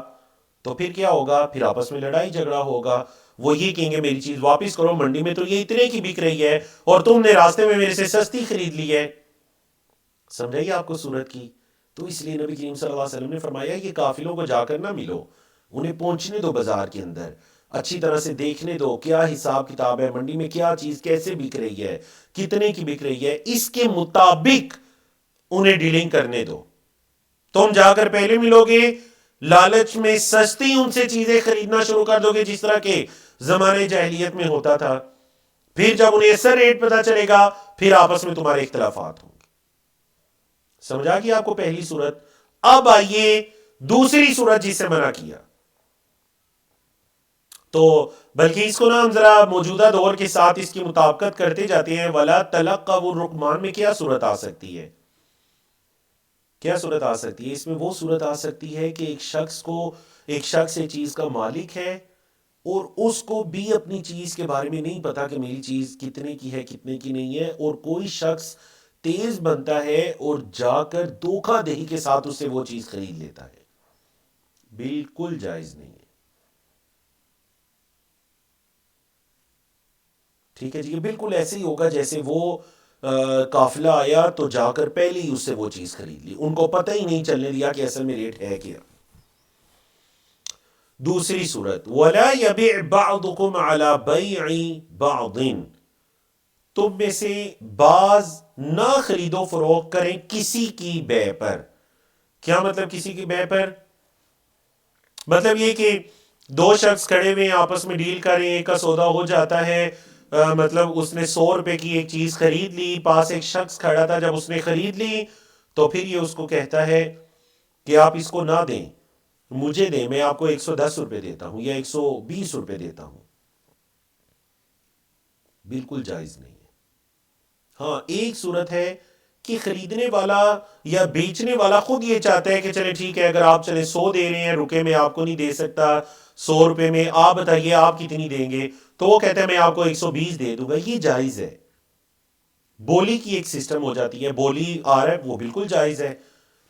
تو پھر کیا ہوگا؟ پھر آپس میں لڑائی جھگڑا ہوگا، وہ یہ کہیں گے میری چیز واپس کرو، منڈی میں تو یہ اتنے کی بک رہی ہے اور تم نے راستے میں میرے سے سستی خرید لی ہے۔ سمجھائیے آپ کو صورت کی؟ تو اس لیے نبی کریم صلی اللہ علیہ وسلم نے فرمایا کہ قافلوں کو جا کر نہ ملو، انہیں پہنچنے دو بازار کے اندر، اچھی طرح سے دیکھنے دو کیا حساب کتاب ہے، منڈی میں کیا چیز کیسے بک رہی ہے، کتنے کی بک رہی ہے، اس کے مطابق انہیں ڈیلنگ کرنے دو۔ تم جا کر پہلے ملو گے، لالچ میں سستی ان سے چیزیں خریدنا شروع کر دو گے جس طرح کے زمانے جاہلیت میں ہوتا تھا، پھر جب انہیں ایسا ریٹ پتا چلے گا پھر آپس میں تمہارے اختلافات ہوں گے۔ سمجھا کہ آپ کو پہلی صورت؟ اب آئیے دوسری صورت جس سے منع کیا، تو بلکہ اس کو نا ہم ذرا موجودہ دور کے ساتھ اس کی مطابقت کرتے جاتے ہیں۔ وَلَا تَلَقَّوُا الرُّكْمَانِ میں کیا صورت آ سکتی ہے؟ کیا صورت آ سکتی ہے؟ اس میں وہ صورت آ سکتی ہے کہ ایک شخص ایک چیز کا مالک ہے اور اس کو بھی اپنی چیز کے بارے میں نہیں پتا کہ میری چیز کتنے کی ہے کتنے کی نہیں ہے، اور کوئی شخص تیز بنتا ہے اور جا کر دھوکہ دہی کے ساتھ اس سے وہ چیز خرید لیتا ہے۔ بالکل جائز نہیں ہے۔ ٹھیک ہے جی، یہ بالکل ایسے ہی ہوگا جیسے وہ قافلہ آیا تو جا کر پہلے ہی اس سے وہ چیز خرید لی، ان کو پتہ ہی نہیں چلنے دیا کہ اصل میں ریٹ ہے کیا۔ دوسری صورت وَلَا يَبِعْ بَعْضُكُمْ عَلَى بَيْعِ بَعْضٍ، تم میں سے بعض نہ خرید و فروخت کریں کسی کی بے پر۔ کیا مطلب کسی کی بے پر؟ مطلب یہ کہ دو شخص کھڑے ہوئے آپس میں ڈیل کر رہے ہیں، ایک کا سودا ہو جاتا ہے، مطلب اس نے 100 روپے کی ایک چیز خرید لی، پاس ایک شخص کھڑا تھا، جب اس نے خرید لی تو پھر یہ اس کو کہتا ہے کہ آپ اس کو نہ دیں، مجھے دیں، میں آپ کو 110 روپے دیتا ہوں یا 120 روپے دیتا ہوں۔ بالکل جائز نہیں ہے۔ ہاں ایک صورت ہے کہ خریدنے والا یا بیچنے والا خود یہ چاہتا ہے کہ چلے ٹھیک ہے، اگر آپ چلے 100 دے رہے ہیں، رکے میں آپ کو نہیں دے سکتا 100 روپے میں، آپ بتائیے آپ کتنی دیں گے، تو وہ کہتا ہے میں آپ کو 120 دے دوں گا، یہ جائز ہے۔ بولی کی ایک سسٹم ہو جاتی ہے، بولی آ رہا ہے وہ بالکل جائز ہے،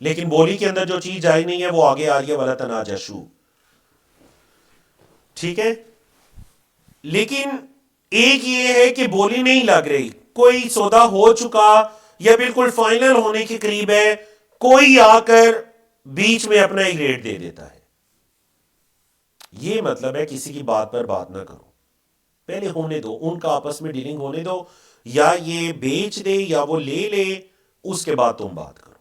لیکن بولی کے اندر جو چیز جائز نہیں ہے وہ آگے آ رہی ہے وَلَا تَنَاجَشُوا۔ ٹھیک ہے، لیکن ایک یہ ہے کہ بولی نہیں لگ رہی، کوئی سودا ہو چکا یا بالکل فائنل ہونے کے قریب ہے، کوئی آ کر بیچ میں اپنا ہی ریٹ دے دیتا ہے، یہ مطلب ہے کسی کی بات پر بات نہ کرو، پہلے ہونے دو، ان کا آپس میں ڈیلنگ ہونے دو، یا یہ بیچ دے یا وہ لے لے، اس کے بعد تم بات کرو۔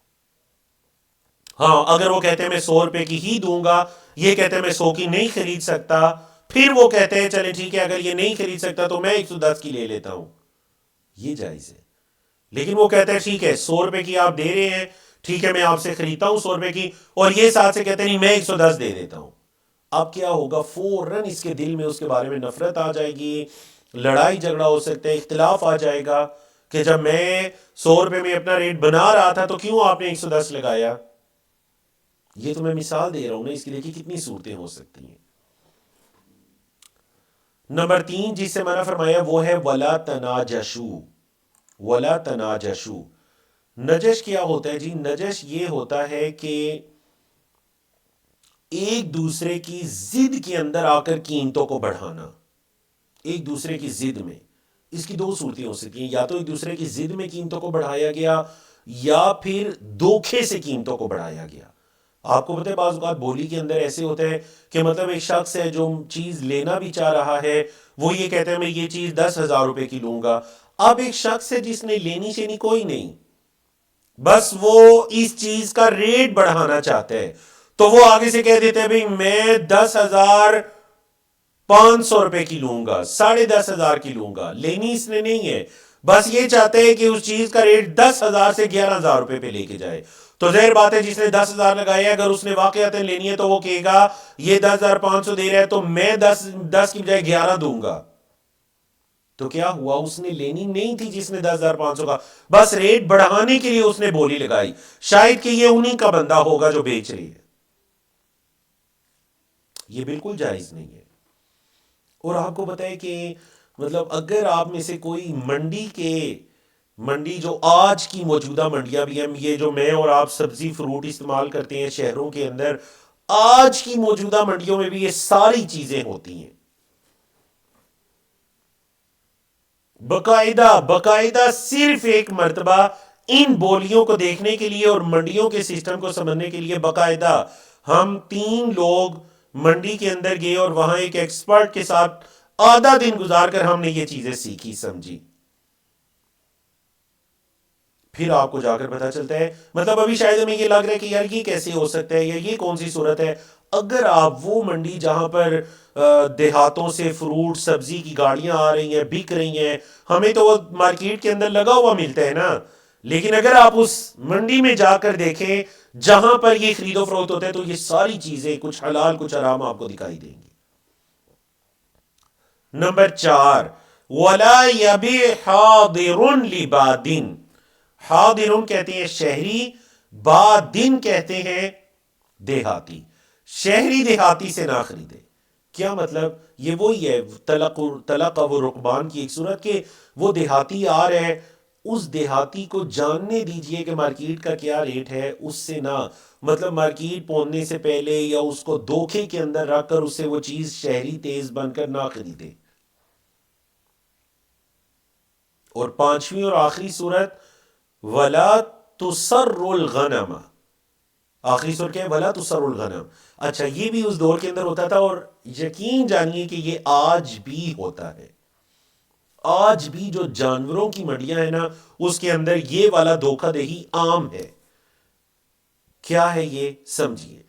ہاں اگر وہ کہتے ہیں میں 100 روپے کی ہی دوں گا، یہ کہتے ہیں میں 100 کی نہیں خرید سکتا، پھر وہ کہتے ہیں چلیں ٹھیک ہے اگر یہ نہیں خرید سکتا تو میں 110 کی لے لیتا ہوں، یہ جائز ہے۔ لیکن وہ کہتے ہیں ٹھیک ہے 100 روپے کی آپ دے رہے ہیں، ٹھیک ہے میں آپ سے خریدتا ہوں 100 روپے کی، اور یہ ساتھ سے کہتے ہیں نہیں میں 110 دے دیتا ہوں، اب کیا ہوگا؟ فوراً اس کے دل میں اس کے بارے میں نفرت آ جائے گی، لڑائی جھگڑا ہو سکتا ہے، اختلاف آ جائے گا کہ جب میں 100 روپے میں اپنا ریٹ بنا رہا تھا تو کیوں آپ نے 110 لگایا۔ یہ تو میں مثال دے رہا ہوں نا، اس کی دیکھیں کتنی صورتیں ہو سکتی ہیں۔ نمبر 3 جس سے منع فرمایا وہ ہے وَلَا تَنَاجَشُوا۔ وَلَا تَنَاجَشُوا، نجش کیا ہوتا ہے جی؟ نجش یہ ہوتا ہے کہ ایک دوسرے کی ضد کے اندر آ کر قیمتوں کو بڑھانا، ایک دوسرے کی ضد میں، اس کی دو صورتیں ہو سکتی ہیں، یا تو ایک دوسرے کی ضد میں قیمتوں کو بڑھایا گیا، یا پھر دھوکے سے قیمتوں کو بڑھایا گیا. آپ کو پتہ ہے بعض اوقات بولی کے اندر ایسے ہوتے ہیں کہ مطلب ایک شخص ہے جو چیز لینا بھی چاہ رہا ہے، وہ یہ کہتا ہے میں یہ چیز 10,000 روپے کی لوں گا. اب ایک شخص ہے جس نے لینی شینی کوئی نہیں، بس وہ اس چیز کا ریٹ بڑھانا چاہتا ہے، تو وہ آگے سے کہہ دیتے ہیں بھئی میں 10,500 روپے کی لوں گا، 10,500 کی لوں گا. لینی اس نے نہیں ہے، بس یہ چاہتے ہیں کہ اس چیز کا ریٹ 10,000 سے 11,000 روپے پہ لے کے جائے. تو ظاہر بات ہے جس نے 10,000 لگائے، اگر اس نے واقعات لینی ہے تو وہ کہے گا یہ 10,500 دے رہا ہے تو میں 10 کی بجائے 11 دوں گا. تو کیا ہوا؟ اس نے لینی نہیں تھی جس نے 10,500 کا، بس ریٹ بڑھانے کے لیے اس نے بولی لگائی، شاید کہ یہ انہی کا بندہ ہوگا جو بیچ رہی ہے. یہ بالکل جائز نہیں ہے. اور آپ کو پتہ ہے کہ مطلب اگر آپ میں سے کوئی منڈی جو آج کی موجودہ منڈیاں بھی ہیں، یہ جو میں اور آپ سبزی فروٹ استعمال کرتے ہیں شہروں کے اندر، آج کی موجودہ منڈیوں میں بھی یہ ساری چیزیں ہوتی ہیں. باقاعدہ صرف ایک مرتبہ ان بولیوں کو دیکھنے کے لیے اور منڈیوں کے سسٹم کو سمجھنے کے لیے باقاعدہ ہم 3 لوگ منڈی کے اندر گئے اور وہاں ایک ایکسپرٹ کے ساتھ آدھا دن گزار کر ہم نے یہ چیزیں سیکھی سمجھی. پھر آپ کو جا کر پتا چلتا ہے، مطلب ابھی شاید ہمیں یہ لگ رہا ہے کہ یار یہ کیسے ہو سکتا ہے یا یہ کون سی صورت ہے. اگر آپ وہ منڈی جہاں پر دیہاتوں سے فروٹ سبزی کی گاڑیاں آ رہی ہیں بک رہی ہیں، ہمیں تو وہ مارکیٹ کے اندر لگا ہوا ملتا ہے نا، لیکن اگر آپ اس منڈی میں جا کر دیکھیں جہاں پر یہ خرید و فروخت ہوتا ہے تو یہ ساری چیزیں کچھ حلال کچھ حرام آپ کو دکھائی دیں گی. نمبر 4، وَلَا يَبِعْ حَاضِرٌ لِبَادٍ. حاضرون کہتے ہیں شہری، بادن کہتے ہیں دیہاتی. شہری دیہاتی سے نہ خریدے. کیا مطلب؟ یہ وہی ہے طلق و رقبان کی ایک صورت کہ وہ دیہاتی آ رہا ہے، اس دیہاتی کو جاننے دیجئے کہ مارکیٹ کا کیا ریٹ ہے، اس سے نہ مطلب مارکیٹ پہنچنے سے پہلے یا اس کو دھوکے کے اندر رکھ کر اسے وہ چیز شہری تیز بن کر نہ خریدے. اور 5ویں اور آخری صورت، وَلَا تُسَرُّ الْغَنَمَ. آخری صورت کیا ہے؟ وَلَا تُسَرُّ الْغَنَمَ. اچھا یہ بھی اس دور کے اندر ہوتا تھا اور یقین جانیے کہ یہ آج بھی ہوتا ہے. آج بھی جو جانوروں کی منڈیاں ہیں نا اس کے اندر یہ والا دھوکہ دہی عام ہے. کیا ہے یہ؟ سمجھیے.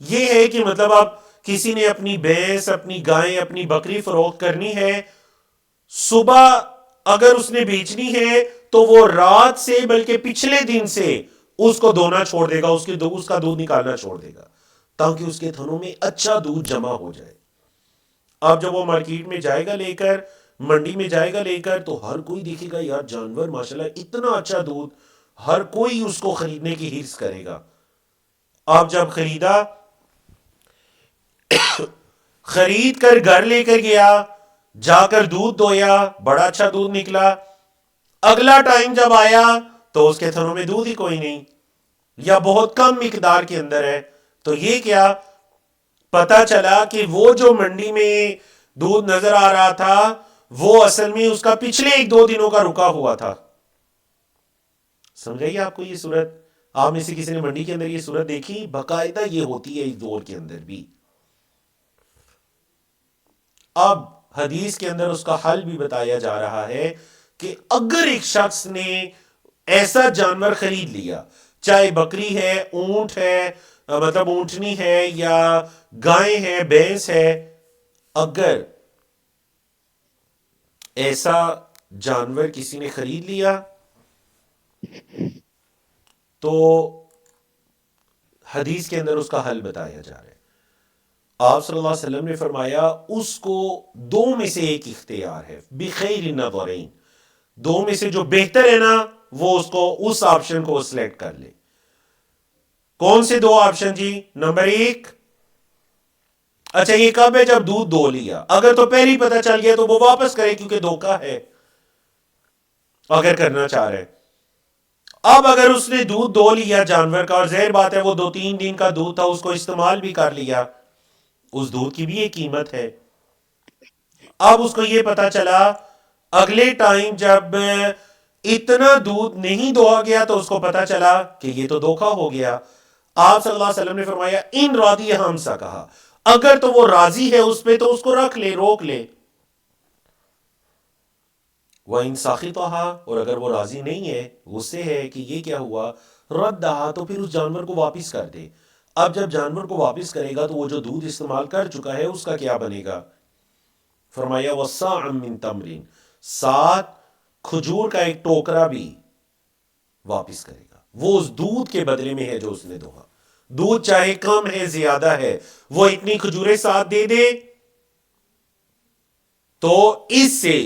یہ ہے کہ مطلب آپ کسی نے اپنی بھینس اپنی گائے اپنی بکری فروخت کرنی ہے، صبح اگر اس نے بیچنی ہے تو وہ رات سے بلکہ پچھلے دن سے اس کو دھونا چھوڑ دے گا، اس کا دودھ نکالنا چھوڑ دے گا تاکہ اس کے تھنوں میں اچھا دودھ جمع ہو جائے. اب جب وہ مارکیٹ میں جائے گا لے کر، منڈی میں جائے گا لے کر، تو ہر کوئی دیکھے گا یار جانور ماشاءاللہ اتنا اچھا دودھ، ہر کوئی اس کو خریدنے کی حرص کرے گا. آپ جب خرید کر گھر لے کر گیا، جا کر دودھ دویا، بڑا اچھا دودھ نکلا، اگلا ٹائم جب آیا تو اس کے تھنوں میں دودھ ہی کوئی نہیں یا بہت کم مقدار کے اندر ہے. تو یہ کیا پتا چلا کہ وہ جو منڈی میں دودھ نظر آ رہا تھا وہ اصل میں اس کا پچھلے 1-2 دنوں کا رکا ہوا تھا. سمجھائیے آپ کو یہ صورت؟ آپ میں سے کسی نے منڈی کے اندر یہ صورت دیکھی؟ باقاعدہ یہ ہوتی ہے اس دور کے اندر بھی. اب حدیث کے اندر اس کا حل بھی بتایا جا رہا ہے کہ اگر ایک شخص نے ایسا جانور خرید لیا، چاہے بکری ہے، اونٹ ہے، مطلب اونٹنی ہے یا گائے ہے، بھینس ہے، اگر ایسا جانور کسی نے خرید لیا تو حدیث کے اندر اس کا حل بتایا جا رہا ہے. آپ صلی اللہ علیہ وسلم نے فرمایا اس کو 2 میں سے ایک اختیار ہے، بخیر النظرین، 2 میں سے جو بہتر ہے نا وہ اس آپشن کو سلیکٹ کر لے. کون سے 2 آپشن جی؟ نمبر 1، اچھا یہ کب ہے؟ جب دودھ دو لیا. اگر تو پہلے ہی پتا چل گیا تو وہ واپس کرے کیونکہ دھوکہ ہے اگر کرنا چاہ رہے. اب اگر اس نے دودھ دو لیا جانور کا، اور ظاہر بات ہے وہ 2-3 دن کا دودھ تھا، اس کو استعمال بھی کر لیا، اس دودھ کی بھی ایک قیمت ہے. اب اس کو یہ پتا چلا اگلے ٹائم جب اتنا دودھ نہیں دھویا گیا تو اس کو پتا چلا کہ یہ تو دھوکا ہو گیا. آپ صلی اللہ علیہ وسلم نے فرمایا ان راضی ہمسا کہا, اگر تو وہ راضی ہے اس پہ تو اس کو رکھ لے, روک لے. وَإِن سَخِطَهَا, اور اگر وہ راضی نہیں ہے, غصے ہے کہ یہ کیا ہوا, رَدَّهَا, تو پھر اس جانور کو واپس کر دے. اب جب جانور کو واپس کرے گا تو وہ جو دودھ استعمال کر چکا ہے اس کا کیا بنے گا؟ فرمایا وَصَاعًا مِّن تَمْرٍ, 7 کھجور کا ایک ٹوکرا بھی واپس کرے گا. وہ اس دودھ کے بدلے میں ہے جو اس نے دوہا. دودھ چاہے کم ہے زیادہ ہے, وہ اتنی کھجوریں ساتھ دے دے تو اس سے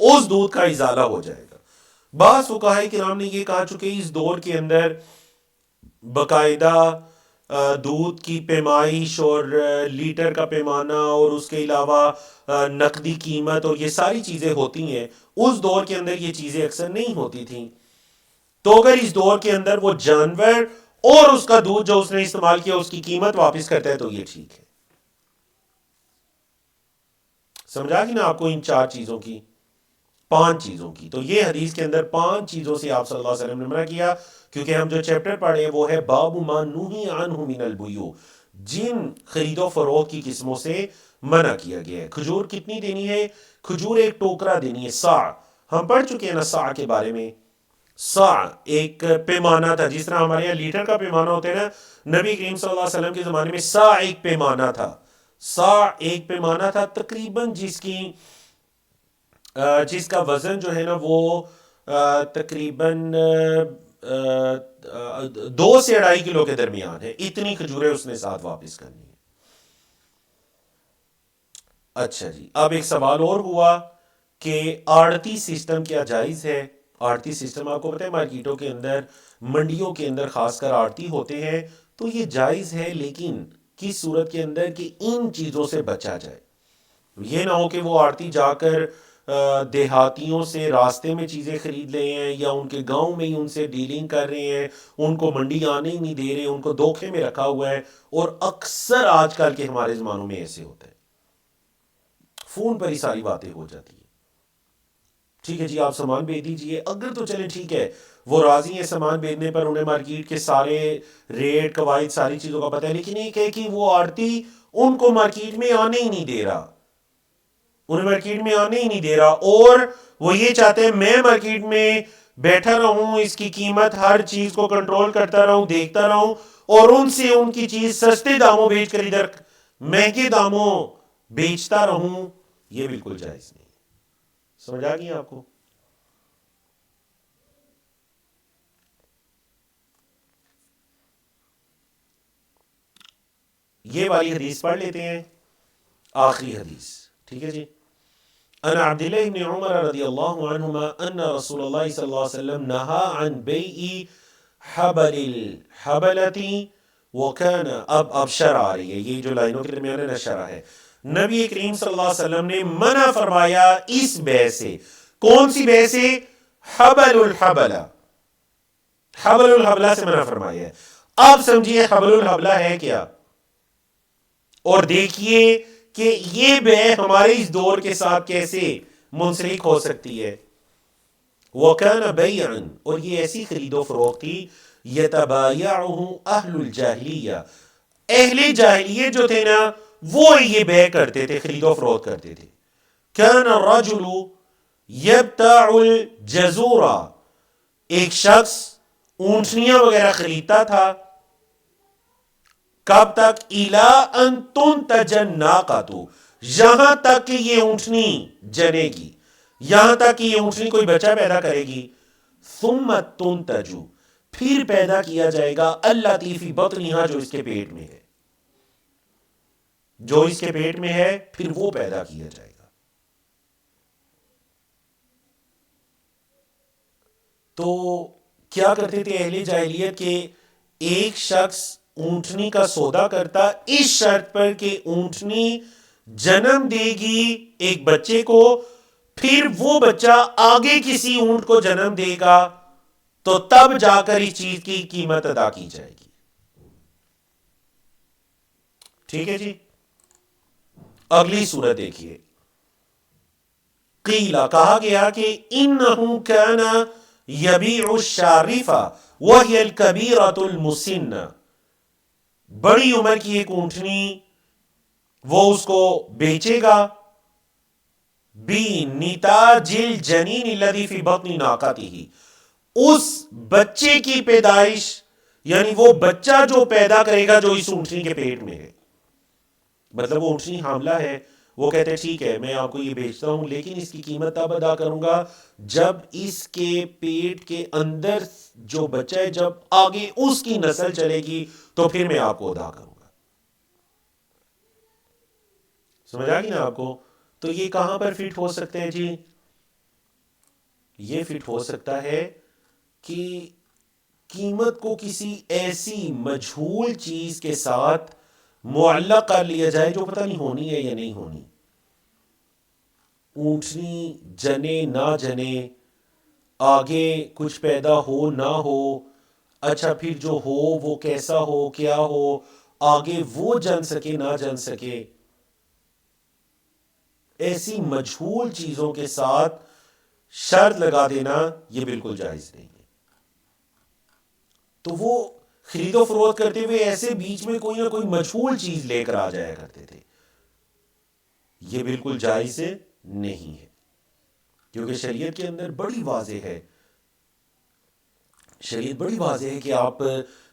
اس دودھ کا ازالہ ہو جائے گا. بعض فقہاء کرام نے یہ کہا چکے اس دور کے اندر باقاعدہ دودھ کی پیمائش اور لیٹر کا پیمانہ اور اس کے علاوہ نقدی قیمت اور یہ ساری چیزیں ہوتی ہیں. اس دور کے اندر یہ چیزیں اکثر نہیں ہوتی تھیں. تو اگر اس دور کے اندر وہ جانور اور اس کا دودھ جو اس نے استعمال کیا اس کی قیمت واپس کرتا ہے تو یہ ٹھیک ہے. سمجھا کہ نا آپ کو ان 4 چیزوں کی, 5 چیزوں کی. تو یہ حدیث کے اندر 5 چیزوں سے آپ صلی اللہ علیہ وسلم نے منع کیا, کیونکہ ہم جو چیپٹر پڑھے ہیں وہ ہے باب ما نہی عنہ من البیوع, جن خرید و فروخت کی قسموں سے منع کیا گیا ہے. کھجور کتنی دینی ہے؟ کھجور ایک ٹوکرا دینی ہے. صاع, ہم پڑھ چکے ہیں نا صاع کے بارے میں. صاع ایک پیمانہ تھا, جس طرح ہمارے یہاں لیٹر کا پیمانہ ہوتا ہے نا, نبی کریم صلی اللہ علیہ وسلم کے زمانے میں صاع ایک پیمانہ تھا. صاع ایک پیمانہ تھا تقریباً جس کا وزن جو ہے نا وہ تقریباً 2 سے 2.5 کلو کے درمیان ہے. اتنی کھجوریں اس نے ساتھ واپس کرنی ہے. اچھا جی, اب ایک سوال اور ہوا کہ آڑتی سسٹم کیا جائز ہے؟ آڑتی سسٹم آپ کو پتہ ہے مارکیٹوں کے اندر, منڈیوں کے اندر خاص کر آڑتی ہوتے ہیں, تو یہ جائز ہے, لیکن کس صورت کے اندر کہ ان چیزوں سے بچا جائے. یہ نہ ہو کہ وہ آڑتی جا کر دیہاتیوں سے راستے میں چیزیں خرید رہے ہیں یا ان کے گاؤں میں ہی ان سے ڈیلنگ کر رہے ہیں, ان کو منڈی آنے ہی نہیں دے رہے, ان کو دھوکے میں رکھا ہوا ہے. اور اکثر آج کل کے ہمارے زمانوں میں ایسے ہوتا ہے, فون پر ہی ساری باتیں ہو جاتی ہیں. ٹھیک ہے جی, آپ سامان بھیج دیجئے, اگر تو چلیں ٹھیک ہے, وہ راضی ہیں سامان بھیجنے پر, انہیں مارکیٹ کے سارے ریٹ قواعد ساری چیزوں کا پتہ ہے, لیکن ایک ہے کہ وہ آڑتی ان کو مارکیٹ میں آنے ہی نہیں دے رہا, انہیں مارکیٹ میں آنے ہی نہیں دے رہا, اور وہ یہ چاہتے ہیں میں مارکیٹ میں بیٹھا رہوں, اس کی قیمت ہر چیز کو کنٹرول کرتا رہوں, دیکھتا رہوں, اور ان سے ان کی چیز سستے داموں بیچ کر ادھر مہنگے داموں بیچتا رہوں. یہ بالکل جائز نہیں. سمجھ آ گئی آپ کو؟ یہ والی حدیث پڑھ لیتے ہیں, آخری حدیث. ٹھیک ہے جی. ان عبد الله بن عمر رضی اللہ عنہما ان رسول اللہ صلی اللہ علیہ وسلم نہا عن بیع حبل الحبلتی وکان, اب شرح آ رہی ہے, یہ جو لائنوں کے درمیان ہے شرح ہے. نبی کریم صلی اللہ علیہ وسلم نے منع فرمایا اس بیع سے. کون سی بیع سے؟ حبل الحبلہ, حبل الحبلہ سے منع فرمایا ہے. آپ سمجھیے حبل الحبلہ ہے کیا, اور دیکھیے کہ یہ بیع ہمارے اس دور کے ساتھ کیسے منسلک ہو سکتی ہے. وَكَانَ بَيْعًا, اور یہ ایسی خرید و فروخت تھی, يَتَبَايَعُهُ أَهْلُ الْجَاهِلِيَّةِ, اہل جاہلیت جو تھے نا وہ یہ بیع کرتے تھے, خرید و فروخت کرتے تھے. كَانَ الرَّجُلُ يَبْتَعُ الْجَزُورَ, ایک شخص اونٹنیاں وغیرہ خریدتا تھا. کب تک؟ اِلَىٰ أَن تُنْتَجَ النَّاقَةُ, یہاں تک کہ یہ اونٹنی جنے گی, یہاں تک کہ یہ اونٹنی کوئی بچہ پیدا کرے گی. ثُمَّ تُنْتَجُ, پھر پیدا کیا جائے گا, الَّتِي فِي بَطْنِهَا, جو اس کے پیٹ میں ہے, جو اس کے پیٹ میں ہے پھر وہ پیدا کیا جائے گا. تو کیا کرتے تھے اہل جاہلیت کے, ایک شخص اونٹنی کا سودا کرتا اس شرط پر کہ اونٹنی جنم دے گی ایک بچے کو, پھر وہ بچہ آگے کسی اونٹ کو جنم دے گا, تو تب جا کر اس چیز کی قیمت ادا کی جائے گی. ٹھیک ہے جی. اگلی صورت دیکھیے. قیلا, کہا گیا کہ انہو کانا یبیع الشارفہ وہی الکبیرۃ المسنہ، بڑی عمر کی ایک اونٹنی وہ اس کو بیچے گا، بِنِتَاجِ الْجَنِينِ الَّذِي فِي بَطْنِ نَاقَتِهِ، اس بچے کی پیدائش، یعنی وہ بچہ جو پیدا کرے گا جو اس اونٹنی کے پیٹ میں ہے، مطلب وہ اونٹنی حاملہ ہے، وہ کہتے ہیں ٹھیک ہے میں آپ کو یہ بیچتا ہوں لیکن اس کی قیمت تب ادا کروں گا جب اس کے پیٹ کے اندر جو بچہ ہے جب آگے اس کی نسل چلے گی تو پھر میں آپ کو ادا کروں گا۔ سمجھ آ گئی نا آپ کو؟ تو یہ کہاں پر فٹ ہو سکتے ہیں جی؟ یہ فٹ ہو سکتا ہے کہ قیمت کو کسی ایسی مجہول چیز کے ساتھ معلق کر لیا جائے جو پتہ نہیں ہونی ہے یا نہیں ہونی، اونٹنی جنے نہ جنے، آگے کچھ پیدا ہو نہ ہو، اچھا پھر جو ہو وہ کیسا ہو کیا ہو، آگے وہ جن سکے نہ جن سکے، ایسی مجہول چیزوں کے ساتھ شرط لگا دینا یہ بالکل جائز نہیں ہے۔ تو وہ خرید و فروخت کرتے ہوئے ایسے بیچ میں کوئی نہ کوئی مجہول چیز لے کر آ جایا کرتے تھے، یہ بالکل جائز نہیں ہے، کیونکہ شریعت کے اندر بڑی واضح ہے، شریعت بڑی واضح ہے کہ آپ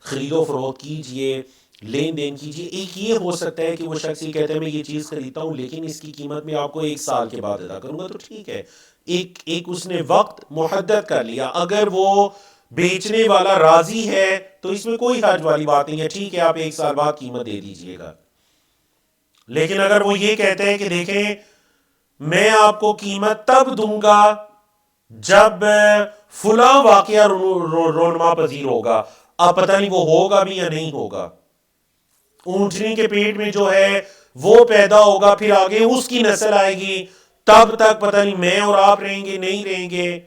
خرید و فروخت کیجئے، لین دین کیجئے۔ ایک یہ ہو سکتا ہے کہ وہ شخص یہ کہتا ہے میں یہ چیز خریدتا ہوں لیکن اس کی قیمت میں آپ کو 1 سال کے بعد ادا کروں گا، تو ٹھیک ہے، ایک اس نے وقت محدد کر لیا، اگر وہ بیچنے والا راضی ہے تو اس میں کوئی حرج والی بات نہیں ہے، ٹھیک ہے آپ 1 سال بعد قیمت دے دیجئے گا۔ لیکن اگر وہ یہ کہتے ہیں کہ دیکھیں میں آپ کو قیمت تب دوں گا جب فلاں واقعہ رونما پذیر ہوگا، اب پتہ نہیں وہ ہوگا بھی یا نہیں ہوگا، اونٹنی کے پیٹ میں جو ہے وہ پیدا ہوگا، پھر آگے اس کی نسل آئے گی، تب تک پتہ نہیں میں اور آپ رہیں گے نہیں رہیں گے،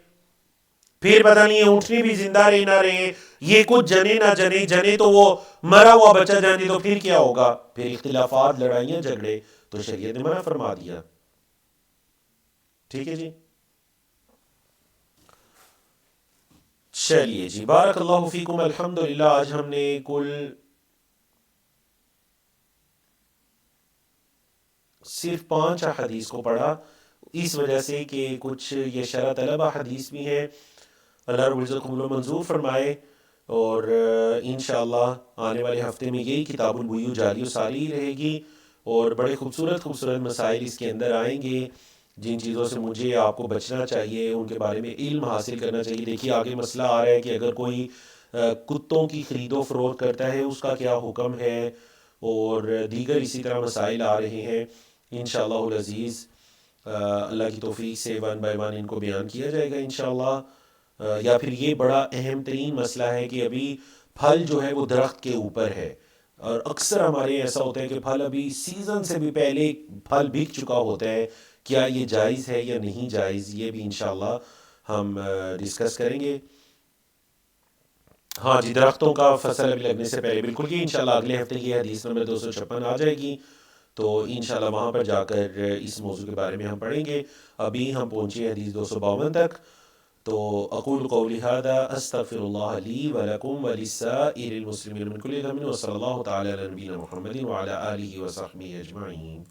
پھر پتہ نہیں یہ اونٹنی بھی زندہ رہے نہ رہے، یہ کچھ جنے نہ جنے، جنے تو وہ مرا ہوا بچہ جانے تو پھر کیا ہوگا، پھر اختلافات لڑائیاں جھگڑے، تو شریعت نے منع فرما دیا۔ ٹھیک ہے جی، چلیے جی، بارک اللہ فیکم۔ الحمدللہ آج ہم نے کل صرف 5 احادیث کو پڑھا، اس وجہ سے کہ کچھ یہ شرح طلب احادیث بھی ہیں، اللہ رب العزت قبول و منظور فرمائے، اور انشاءاللہ آنے والے ہفتے میں یہی کتاب البیوع جاری و ساری رہے گی، اور بڑے خوبصورت خوبصورت مسائل اس کے اندر آئیں گے، جن چیزوں سے مجھے آپ کو بچنا چاہیے، ان کے بارے میں علم حاصل کرنا چاہیے۔ دیکھیے آگے مسئلہ آ رہا ہے کہ اگر کوئی کتوں کی خرید و فروخت کرتا ہے اس کا کیا حکم ہے، اور دیگر اسی طرح مسائل آ رہے ہیں، انشاءاللہ العزیز اللہ کی توفیق سے 1 بائی 1 ان کو بیان کیا جائے گا انشاءاللہ۔ یا پھر یہ بڑا اہم ترین مسئلہ ہے کہ ابھی پھل جو ہے وہ درخت کے اوپر ہے، اور اکثر ہمارے ایسا ہوتا ہے کہ پھل ابھی سیزن سے بھی پہلے پھل بک چکا ہوتا ہے، کیا یہ جائز ہے یا نہیں جائز، یہ بھی انشاءاللہ ہم ڈسکس کریں گے۔ ہاں جی، درختوں کا فصل ابھی لگنے سے پہلے، بالکل، یہ انشاءاللہ اگلے ہفتے کی حدیث نمبر 256 آ جائے گی، تو انشاءاللہ وہاں پر جا کر اس موضوع کے بارے میں ہم پڑھیں گے۔ ابھی ہم پہنچے حدیث 252 تک، تو اقول قولی ھذا استغفر اللہ لی ولکم ولسائر المسلمین من کل ذنب، وصلی اللہ تعالی علی نبینا محمد وعلی آلہ وصحبہ اجمعین۔